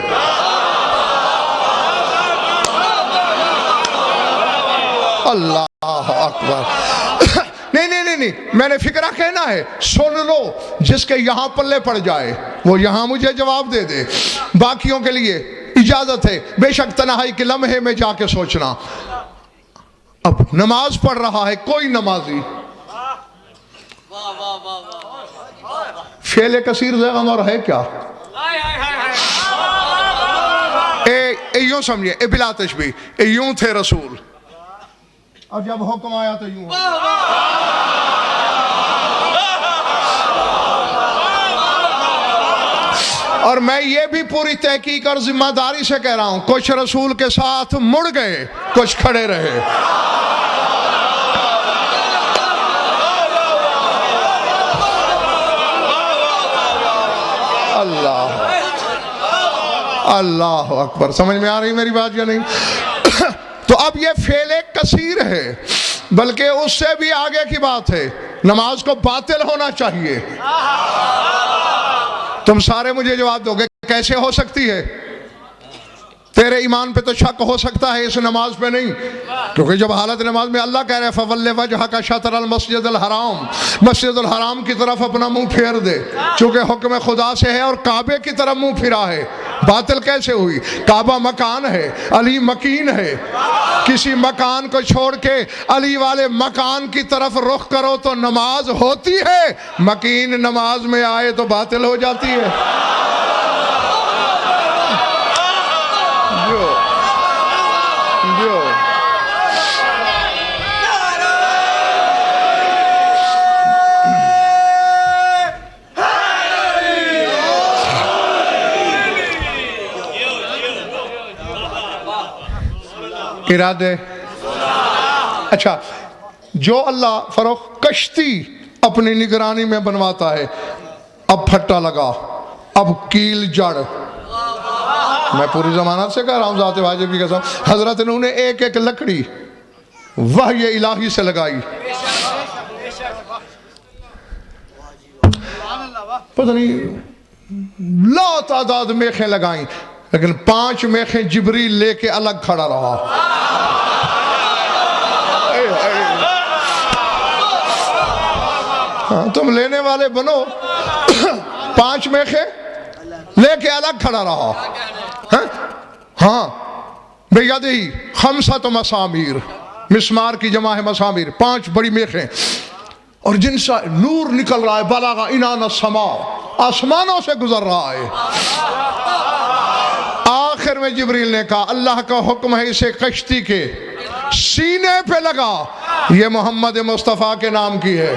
اللہ اکبر۔ نہیں، میں نے فکرہ کہنا ہے، سن لو، جس کے یہاں پلے پڑ جائے وہ یہاں مجھے جواب دے دے، باقیوں کے لیے اجازت ہے بے شک تنہائی کے لمحے میں جا کے سوچنا۔ اب نماز پڑھ رہا ہے کوئی نمازی، فعل کثیر زیغم اور ہے کیا؟ یوں سمجھے، بلا تشبیہ، یوں تھے رسول اور جب حکم آیا تو یوں اور میں یہ بھی پوری تحقیق اور ذمہ داری سے کہہ رہا ہوں، کچھ رسول کے ساتھ مڑ گئے، کچھ کھڑے رہے۔ اللہ اکبر، سمجھ میں آ رہی میری بات یا نہیں؟ تو اب یہ فعل کثیر ہے، بلکہ اس سے بھی آگے کی بات ہے، نماز کو باطل ہونا چاہیے۔ تم سارے مجھے جواب دو گے کیسے ہو سکتی ہے؟ تیرے ایمان پہ تو شک ہو سکتا ہے، اس نماز پہ نہیں، کیونکہ جب حالت نماز میں اللہ کہہ رہے فَوَلِّ وَجْهَكَ شَطْرَ الْمَسْجِدِ الْحَرَامِ، مسجد الحرام کی طرف اپنا منہ پھیر دے، چونکہ حکم خدا سے ہے اور کعبے کی طرف منہ پھرا ہے۔ باطل کیسے ہوئی؟ کعبہ مکان ہے، علی مکین ہے، کسی مکان کو چھوڑ کے علی والے مکان کی طرف رخ کرو تو نماز ہوتی ہے، مکین نماز میں آئے تو باطل ہو جاتی ہے۔ ارادے اچھا، جو اللہ فروخ کشتی اپنی نگرانی میں بنواتا ہے، اب پھٹا لگا، اب کیل جڑ، میں پوری ضمانت سے کہہ رہا ہوں ذات واجب کی قسم، حضرت انہوں نے ایک ایک لکڑی وحی الہی سے لگائی، پتہ نہیں لا تعداد میخیں لگائیں، لیکن 5 میخیں جبریل لے کے الگ کھڑا رہا۔ تم لینے والے بنو، 5 میخیں لے کے الگ کھڑا رہا۔ ہاں بیدہی 5 مسامیر، مسمار کی جمع ہے مسامیر، 5 بڑی میخیں، اور جن سے نور نکل رہا ہے، بلغ عنان السماء، آسمانوں سے گزر رہا ہے۔ آخر میں جبریل نے کہا اللہ کا حکم ہے اسے کشتی کے سینے پہ لگا، یہ محمد مصطفیٰ کے نام کی ہے،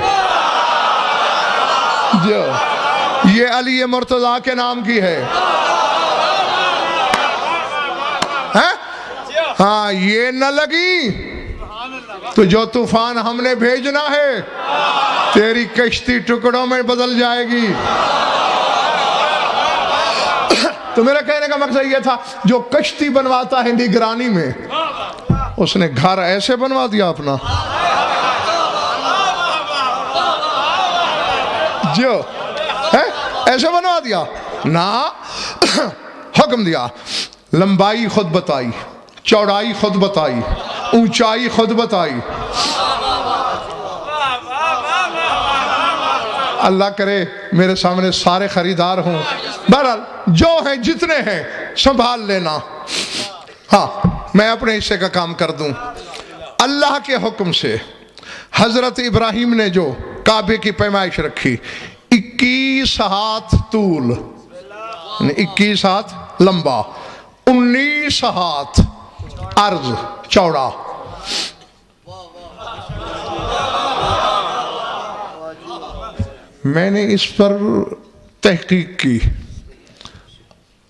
جو یہ علی مرتضیٰ کے نام کی ہے، ہاں یہ نہ لگی تو جو طوفان ہم نے بھیجنا ہے تیری کشتی ٹکڑوں میں بدل جائے گی۔ تو میرا کہنے کا مقصد یہ تھا، جو کشتی بنواتا ہے نگرانی میں، اس نے گھر ایسے بنوا دیا اپنا، جو ایسے بنوا دیا نا، حکم دیا، لمبائی خود بتائی، چوڑائی خود بتائی، اونچائی خود بتائی۔ اللہ کرے میرے سامنے سارے خریدار ہوں، بہرحال جو ہیں جتنے ہیں سنبھال لینا، ہاں میں اپنے حصے کا کام کر دوں۔ اللہ کے حکم سے حضرت ابراہیم نے جو کعبے کی پیمائش رکھی، 21 ہاتھ طول، 21 ہاتھ لمبا، 19 ہاتھ عرض چوڑا۔ میں نے اس پر تحقیق کی،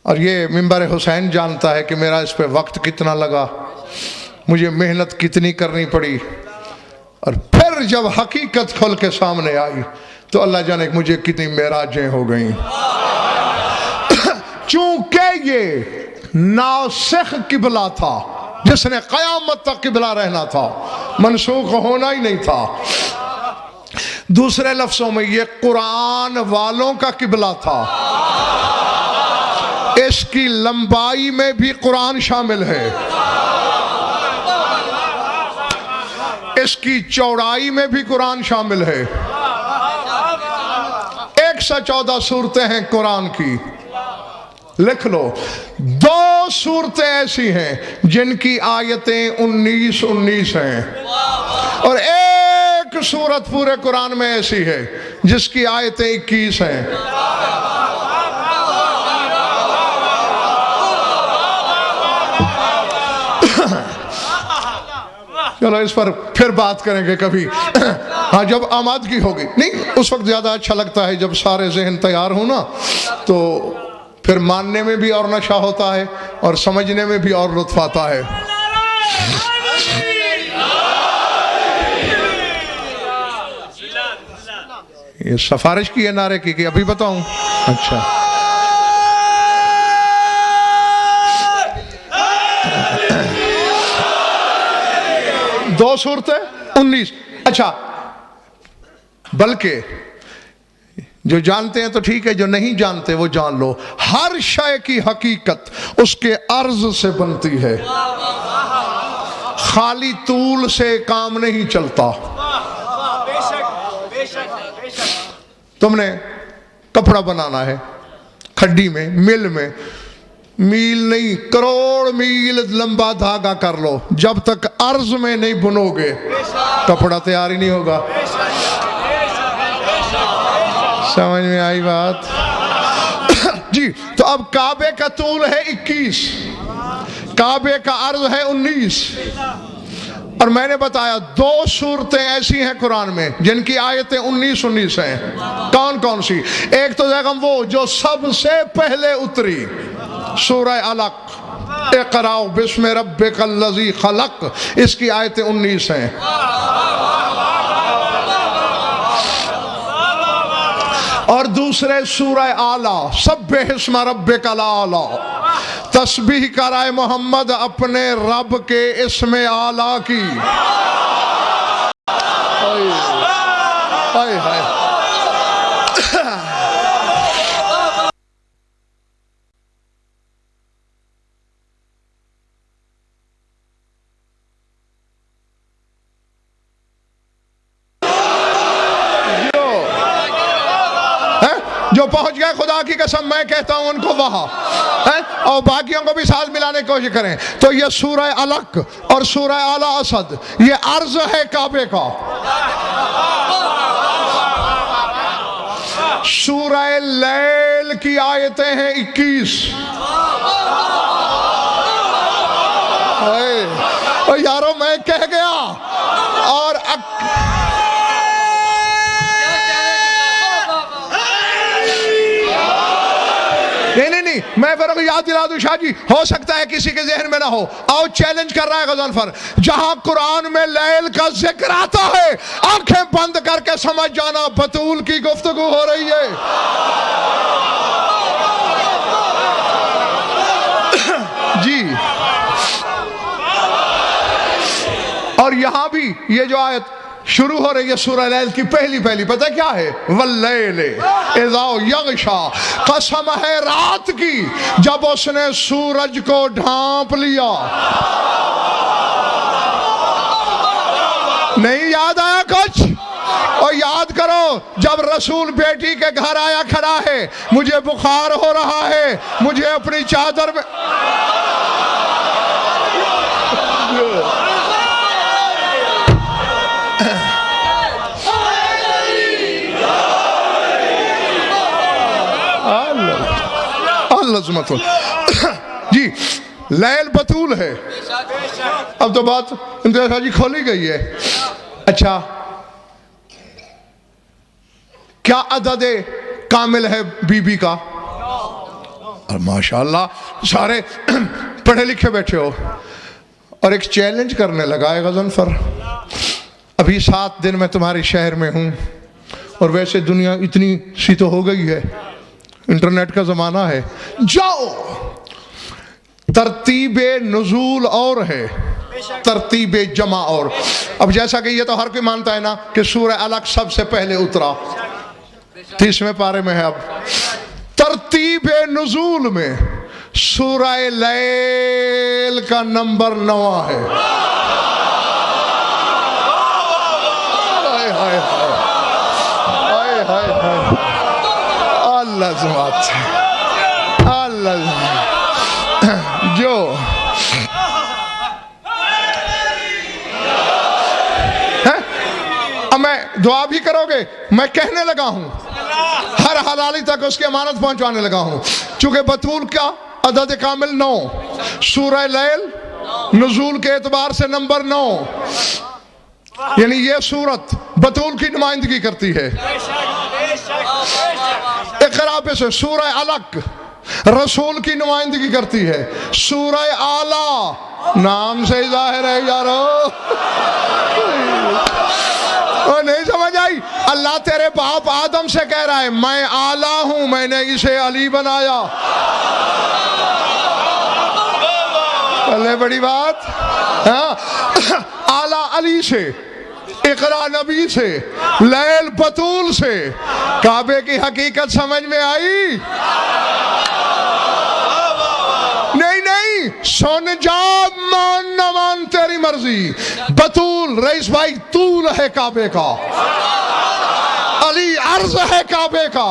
اور یہ منبر حسین جانتا ہے کہ میرا اس پہ وقت کتنا لگا، مجھے محنت کتنی کرنی پڑی، اور پھر جب حقیقت کھل کے سامنے آئی تو اللہ جانے مجھے کتنی معراجیں ہو گئیں۔ چونکہ یہ ناسخ قبلہ تھا، جس نے قیامت تک قبلہ رہنا تھا، منسوخ ہونا ہی نہیں تھا۔ دوسرے لفظوں میں یہ قرآن والوں کا قبلہ تھا، اس کی لمبائی میں بھی قرآن شامل ہے، اس کی چوڑائی میں بھی قرآن شامل ہے۔ 114 صورتیں ہیں قرآن کی، لکھ لو۔ 2 صورتیں ایسی ہیں جن کی آیتیں 19 ہیں، اور ایک صورت پورے قرآن میں ایسی ہے جس کی آیتیں 21 ہیں۔ چلو اس پر پھر بات کریں گے کبھی، ہاں جب آمادگی ہوگی۔ نہیں، اس وقت زیادہ اچھا لگتا ہے جب سارے ذہن تیار ہوں نا، تو پھر ماننے میں بھی اور نشہ ہوتا ہے اور سمجھنے میں بھی اور لطف آتا ہے۔ یہ سفارش کی ہے نعرے کی کہ ابھی بتاؤں؟ اچھا، دو صورتیں 19۔ اچھا، بلکہ جو جانتے ہیں تو ٹھیک ہے، جو نہیں جانتے وہ جان لو، ہر شے کی حقیقت اس کے عرض سے بنتی ہے، خالی طول سے کام نہیں چلتا۔ تم نے کپڑا بنانا ہے، کھڈی میں، مل میں، میل نہیں کروڑ میل لمبا دھاگا کر لو، جب تک عرض میں نہیں بنو گے کپڑا تیار ہی نہیں ہوگا۔ سمجھ میں آئی بات؟ جی، تو اب کعبے کا طول ہے 21، کعبے کا عرض ہے 19، اور میں نے بتایا 2 صورتیں ایسی ہیں قرآن میں جن کی آیتیں 19 ہیں۔ کون کون سی؟ ایک تو دیکھم وہ جو سب سے پہلے اتری، سورہ علق، اقرأ بسم ربک الذی خلق، اس کی آیتیں 19 ہیں۔ اور دوسرے سورہ اعلیٰ، سبح اسم ربک الاعلیٰ، تسبیح کرائے محمد اپنے رب کے اسم اعلیٰ کی۔ ہائے ہائے، جو پہنچ گئے خدا کی قسم میں کہتا ہوں ان کو وہاں، اور باقیوں کو بھی ساتھ ملانے کی کوشش کریں۔ تو یہ سورہ علق اور سورہ اعلیٰ اسد، یہ عرض ہے کعبے کا۔ سورہ لیل کی آیتیں ہیں 21۔ یارو میں کہہ گیا، اور نہیں، میں پھر یاد دلا دوں شاہ جی، ہو سکتا ہے کسی کے ذہن میں نہ ہو، آؤ چیلنج کر رہا ہے غضنفر، جہاں قرآن میں لیل کا ذکر آتا ہے آنکھیں بند کر کے سمجھ جانا بطول کی گفتگو ہو رہی ہے۔ جی، اور یہاں بھی یہ جو آیت شروع ہو رہی ہے سورہ لیل کی پہلی پتہ کیا ہے؟ واللیل اذا یغشا، قسم ہے رات کی جب اس نے سورج کو ڈھانپ لیا۔ نہیں یاد آیا کچھ؟ اور یاد کرو جب رسول بیٹی کے گھر آیا کھڑا ہے، مجھے بخار ہو رہا ہے، مجھے اپنی چادر میں جی لیل بطول ہے۔ اب تو بات امتیاز جی کھولی گئی ہے۔ اچھا، کیا عدد کامل ہے بی بی کا؟ اور ماشاءاللہ سارے پڑھے لکھے بیٹھے ہو، اور ایک چیلنج کرنے لگا ہے غضنفر، ابھی 7 دن میں تمہارے شہر میں ہوں، اور ویسے دنیا اتنی سی تو ہو گئی ہے، انٹرنیٹ کا زمانہ ہے، جاؤ ترتیب نزول اور ہے، ترتیب جمع اور۔ اب جیسا کہ یہ تو ہر کوئی مانتا ہے نا کہ سورہ علق سب سے پہلے اترا، 30ویں پارے میں ہے۔ اب ترتیب نزول میں سورہ لیل کا نمبر 9 ہے۔ اللہ زمات اللہ جو اب میں دعا بھی کرو گے، میں کہنے لگا ہوں ہر حلالی تک اس کی امانت پہنچوانے لگا ہوں، چونکہ بطول کا عدد کامل 9، سورہ لیل نزول کے اعتبار سے نمبر 9، یعنی یہ سورت بطول کی نمائندگی کرتی ہے۔ اقرا پہ سے سورہ علق رسول کی نمائندگی کرتی ہے، سورہ اعلیٰ نام سے ظاہر ہے یارو، نہیں سمجھ آئی؟ اللہ تیرے باپ آدم سے کہہ رہا ہے میں اعلیٰ ہوں، میں نے اسے علی بنایا۔ اللہ بڑی بات، اعلیٰ علی سے، اقرا نبی سے، لیل بطول سے، کعبے کی حقیقت سمجھ میں آئی؟ نہیں سن جا، مان نہ مان تیری مرضی۔ بطول رئیس بھائی طول ہے کعبے کا، علی عرض ہے کعبے کا،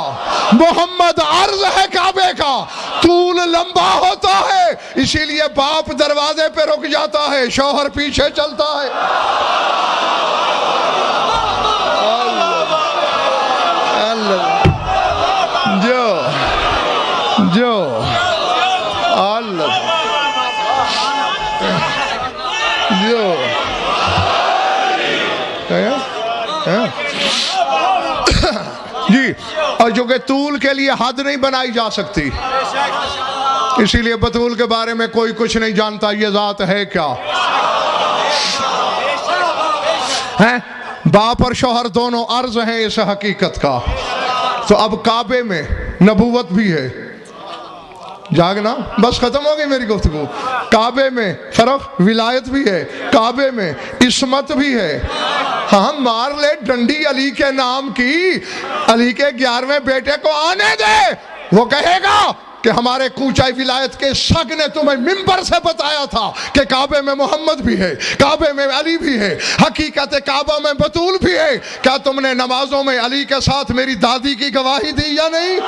محمد عرض ہے کعبے کا، طول لمبا ہوتا ہے، اسی لیے باپ دروازے پہ رک جاتا ہے، شوہر پیچھے چلتا ہے۔ جو اللہ جو جی، اور جو کہ طول کے لیے حد نہیں بنائی جا سکتی، اسی لیے بطول کے بارے میں کوئی کچھ نہیں جانتا یہ ذات ہے کیا ہے۔ باپ اور شوہر دونوں عرض ہیں اس حقیقت کا۔ تو اب کعبے میں نبوت بھی ہے، جاگنا بس ختم ہو گئی میری گفتگو۔ کعبے میں فرق ولایت بھی ہے، کعبے میں عصمت بھی ہے۔ ہاں مار لے ڈنڈی علی کے نام کی، علی کے 11ویں بیٹے کو آنے دے، وہ کہے گا کہ ہمارے کوچائی ولایت کے شک نے تمہیں منبر سے بتایا تھا کہ کعبے میں محمد بھی ہے، کعبے میں علی بھی ہے، حقیقت کعبہ میں بطول بھی ہے۔ کیا تم نے نمازوں میں علی کے ساتھ میری دادی کی گواہی دی یا نہیں؟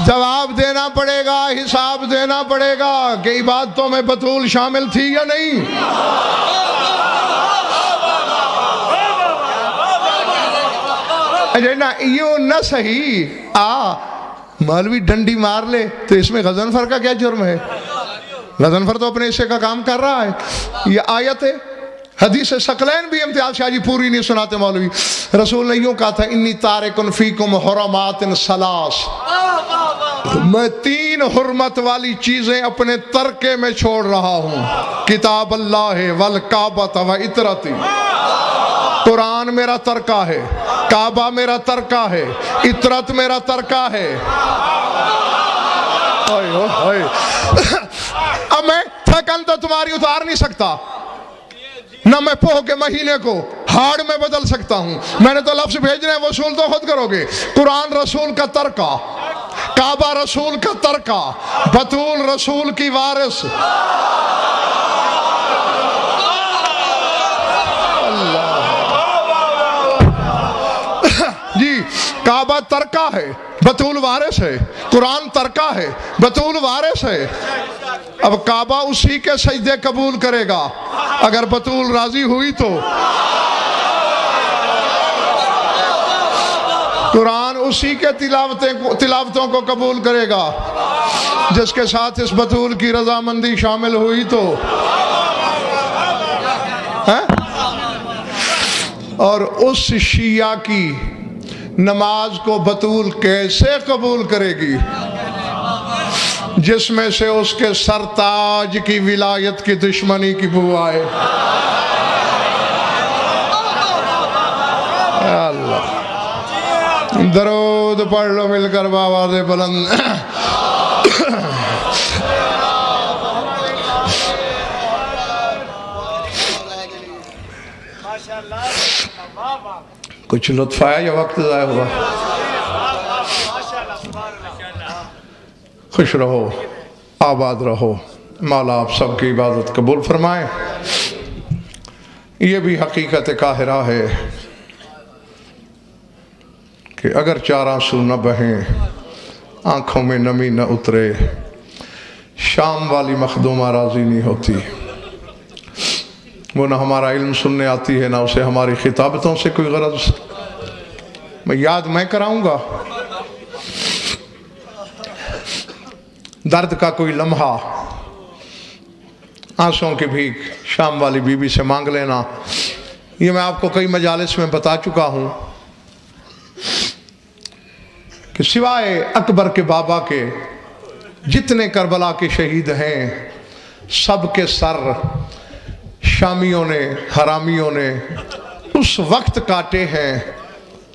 جواب دینا پڑے گا، حساب دینا پڑے گا کہ عبادتوں میں بطول شامل تھی یا نہیں۔ نا یوں نہ صحیح مولوی ڈنڈی مار لے تو اس میں غضنفر کا کیا جرم ہے؟ غضنفر تو اپنے حصے کا کام کر رہا ہے۔ یہ آیت ہے، حدیث ثقلین بھی امتیاز شاہ جی پوری نہیں سناتے مولوی۔ رسول نے یوں کہا تھا انی تارکن فیکم حرمات ثلاث، میں 3 حرمت والی چیزیں اپنے ترکے میں چھوڑ رہا ہوں، کتاب اللہ والکعبۃ وعطرتی، قرآن میرا ترکہ ہے، کعبہ میرا ترکہ ہے، عطرت میرا ترکہ ہے۔ اب میں تھکن تو تمہاری اتار نہیں سکتا، نہ میں پوہ کے مہینے کو بھاڑ میں بدل سکتا ہوں. میں نے تو لفظ بھیجنے ہیں، وصول تو خود کرو گے. قرآن رسول کا ترکہ، کعبہ رسول کا ترکہ، بطول رسول کی وارث. جی کعبہ ترکہ ہے، بطول وارث ہے. قرآن ترکہ ہے، بطول وارث ہے. اب کعبہ اسی کے سجدے قبول کرے گا اگر بطول راضی ہوئی تو. قرآن اسی کے تلاوتوں کو قبول کرے گا جس کے ساتھ اس بطول کی رضامندی شامل ہوئی تو. اور اس شیعہ کی نماز کو بطول کیسے قبول کرے گی جس میں سے اس کے سرتاج کی ولایت کی دشمنی کی بو آئے. اللہ درود پڑھ لو مل کر بآواز بلند. کچھ لطف آیا یا وقت ضائع ہوا؟ خوش رہو، آباد رہو. مولا آپ سب کی عبادت قبول فرمائے. یہ بھی حقیقت قاہرہ ہے کہ اگر چار آنسو نہ بہیں، آنکھوں میں نمی نہ اترے، شام والی مخدومہ راضی نہیں ہوتی. وہ نہ ہمارا علم سننے آتی ہے، نہ اسے ہماری خطابتوں سے کوئی غرض. میں کراؤں گا درد کا کوئی لمحہ، آنسوں کی بھیک شام والی بی بی سے مانگ لینا. یہ میں آپ کو کئی مجالس میں بتا چکا ہوں کہ سوائے اکبر کے بابا کے جتنے کربلا کے شہید ہیں سب کے سر شامیوں نے، حرامیوں نے اس وقت کاٹے ہیں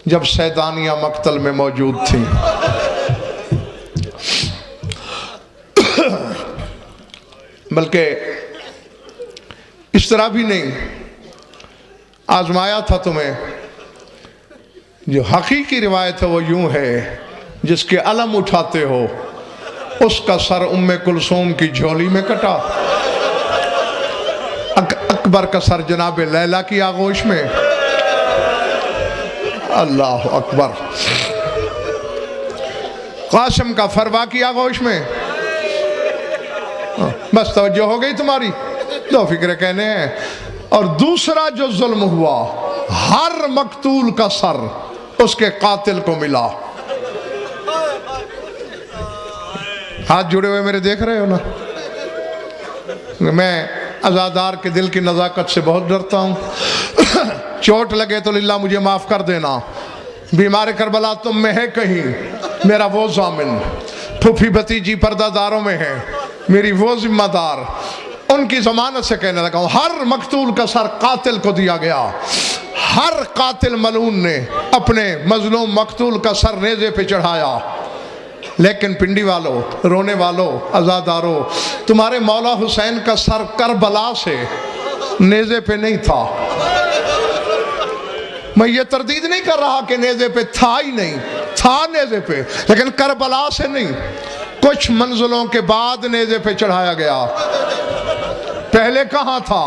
جب سیدانیہ مقتل میں موجود تھی. بلکہ اس طرح بھی نہیں، آزمایا تھا تمہیں. جو حقیقی روایت ہے وہ یوں ہے، جس کے علم اٹھاتے ہو اس کا سر ام کلثوم کی جھولی میں کٹا، اکبر کا سر جناب لیلا کی آغوش میں. اللہ اکبر. قاسم کا فروا کی آغوش میں. بس توجہ ہو گئی تمہاری، دو فکرے کہنے ہیں. اور دوسرا جو ظلم ہوا، ہر مقتول کا سر اس کے قاتل کو ملا. ہاتھ جڑے ہوئے میرے دیکھ رہے ہو نا؟ میں عزادار کے دل کی نزاکت سے بہت ڈرتا ہوں. چوٹ لگے تو للہ مجھے معاف کر دینا. بیمار کربلا تم میں ہے کہیں میرا وہ ضامن، پھوپھی بھتیجی پردہ داروں میں ہے میری وہ ذمہ دار. ان کی ضمانت سے کہنے لگا ہوں، ہر مقتول کا سر قاتل کو دیا گیا. ہر قاتل ملعون نے اپنے مظلوم مقتول کا سر نیزے پہ چڑھایا. لیکن پنڈی والوں، رونے والوں، عزاداروں، تمہارے مولا حسین کا سر کربلا سے نیزے پہ نہیں تھا. میں یہ تردید نہیں کر رہا کہ نیزے پہ تھا ہی نہیں، تھا نیزے پہ، لیکن کربلا سے نہیں. کچھ منزلوں کے بعد نیزے پہ چڑھایا گیا. پہلے کہاں تھا؟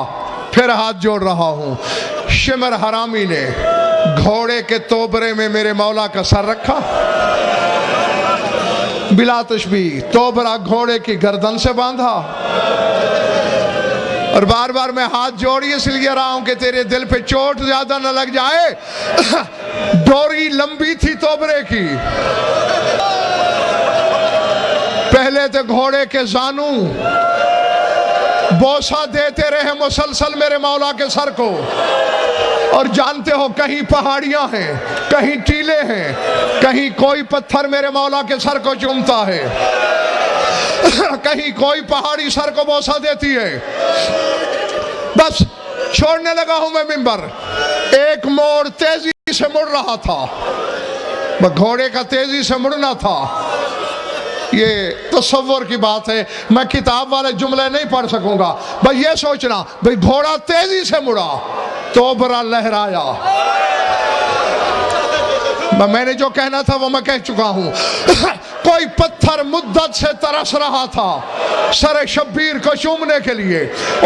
پھر ہاتھ جوڑ رہا ہوں. شمر حرامی نے گھوڑے کے توبرے میں میرے مولا کا سر رکھا، بلا تشبیہ توبرہ گھوڑے کی گردن سے باندھا. اور بار بار میں ہاتھ جوڑی اس لیے رہا ہوں کہ تیرے دل پہ چوٹ زیادہ نہ لگ جائے. ڈوری لمبی تھی توبرے کی. پہلے تھے گھوڑے کے زانوں بوسہ دیتے رہے مسلسل میرے مولا کے سر کو. اور جانتے ہو کہیں پہاڑیاں ہیں، کہیں ٹیلے ہیں، کہیں کوئی پتھر میرے مولا کے سر کو چومتا ہے، کہیں کوئی پہاڑی سر کو بوسہ دیتی ہے. بس چھوڑنے لگا ہوں میں منبر. ایک موڑ تیزی سے مڑ رہا تھا، گھوڑے کا تیزی سے مڑنا تھا. یہ تصور کی بات ہے، میں کتاب والے جملے نہیں پڑھ سکوں گا. بھئی یہ سوچنا، بھئی گھوڑا تیزی سے مڑا توبرا لہرایا۔ میں نے جو کہنا تھا وہ میں کہہ چکا ہوں۔ کوئی پتھر مدت سے ترس رہا تھا سر شبیر کو چومنے کے لیے،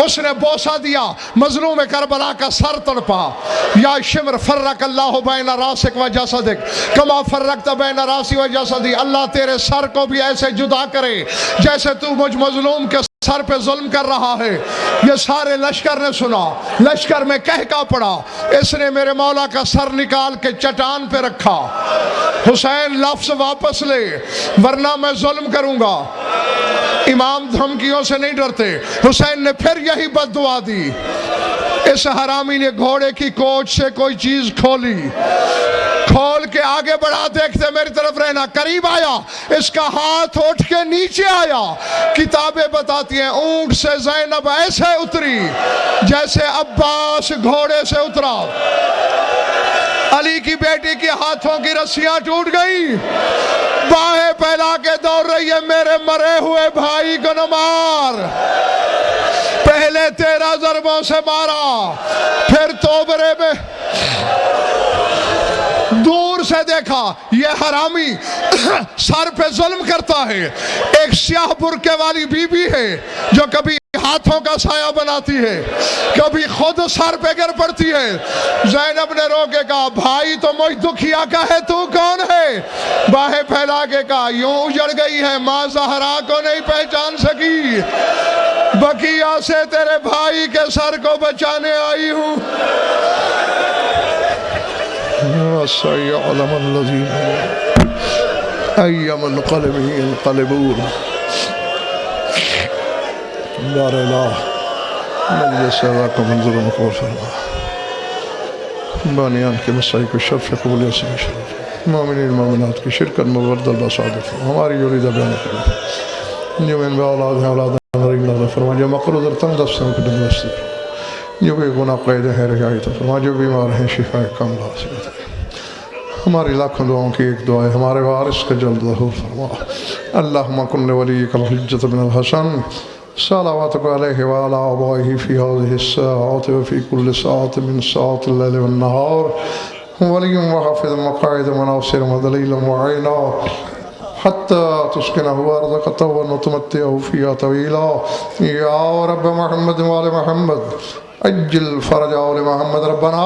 اس نے بوسہ دیا، مظلوم کربلا کا سر تڑپا۔ یا شمر فرق اللہ بین راسک و جسدک کما فرقت بین راسی و جسدی، اللہ تیرے سر کو بھی ایسے جدا کرے جیسے تو مجھ مظلوم کے سر پہ ظلم کر رہا ہے۔ یہ سارے لشکر نے سنا، لشکر میں کہکا پڑا، اس نے میرے مولا کا سر نکال کے چٹان پہ رکھا۔ حسین لفظ واپس لے ورنہ میں ظلم کروں گا۔ امام دھمکیوں سے نہیں ڈرتے۔ حسین نے پھر یہی بد دعا دی۔ اس حرامی نے گھوڑے کی کوچ سے کوئی چیز کھولی، کھول کے آگے بڑھا، دیکھتے میری طرف رہنا۔ قریب آیا، اس کا ہاتھ اٹھ کے نیچے آیا۔ کتابیں بتاتی ہیں اونٹ سے زینب ایسے اتری جیسے عباس گھوڑے سے اترا۔ علی کی بیٹی کے ہاتھوں کی رسیاں ٹوٹ گئیں، باہیں پھیلا کے دوڑ رہی ہے، میرے مرے ہوئے بھائی کو نہ مار۔ پہلے 13 ضربوں سے مارا، پھر توبرے میں دور سے دیکھا یہ حرامی سر پہ ظلم کرتا ہے۔ ایک سیاہ برقعے والی بی بی ہے جو کبھی ہاتھوں کا سایہ بناتی ہے، کبھی خود سر پہ گر پڑتی ہے۔ زینب نے رو کے کہا بھائی تو مجھ دکھیا کا ہے، تو کون ہے؟ باہیں پھیلا کے کہا یوں اجڑ گئی ہے، ماں زہرا کو نہیں پہچان سکی، بقیہ سے تیرے بھائی کے سر کو بچانے آئی ہوں۔ سيعلم الذين أي منقلب ينقلبون دار الله من يسواك منظر مقبول فرما بانيان کے مسائی کو شرف قبول یسیم شرف مومنین مومنات کی شرکت مورد البصادف ہماری یورید بیان کرو جو من باولاد ہیں اولاد نرین اللہ فرما جو مقرود ارتن دست سے مقدم دستی جو بھی گناہ قید ہے رہائی تو فرما جو بیمار ہیں شفا کاملہ حاصلت ہے۔ ہماری لاکھوں دعاؤں کی ایک دعا ہے، ہمارے وارث کا جلد ظہور فرما۔ اللہم کن ولیک الحجۃ بن الحسن صلواتک علیہ وعلی آبائہ فی هذه الساعات وفی کل ساعت من ساعات اللیل والنہار ولی وحافظ مقاعد مناصر ودلیل وعینا حتی تسکنہ ارضک طوعا وتمتعہ فیہا طویلا۔ یا رب محمد وآل محمد اجل فرج آل محمد ربنا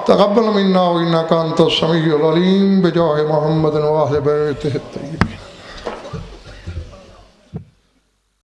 تقبل منا وإنك أنت السميع العليم بجاه محمد وآل بيته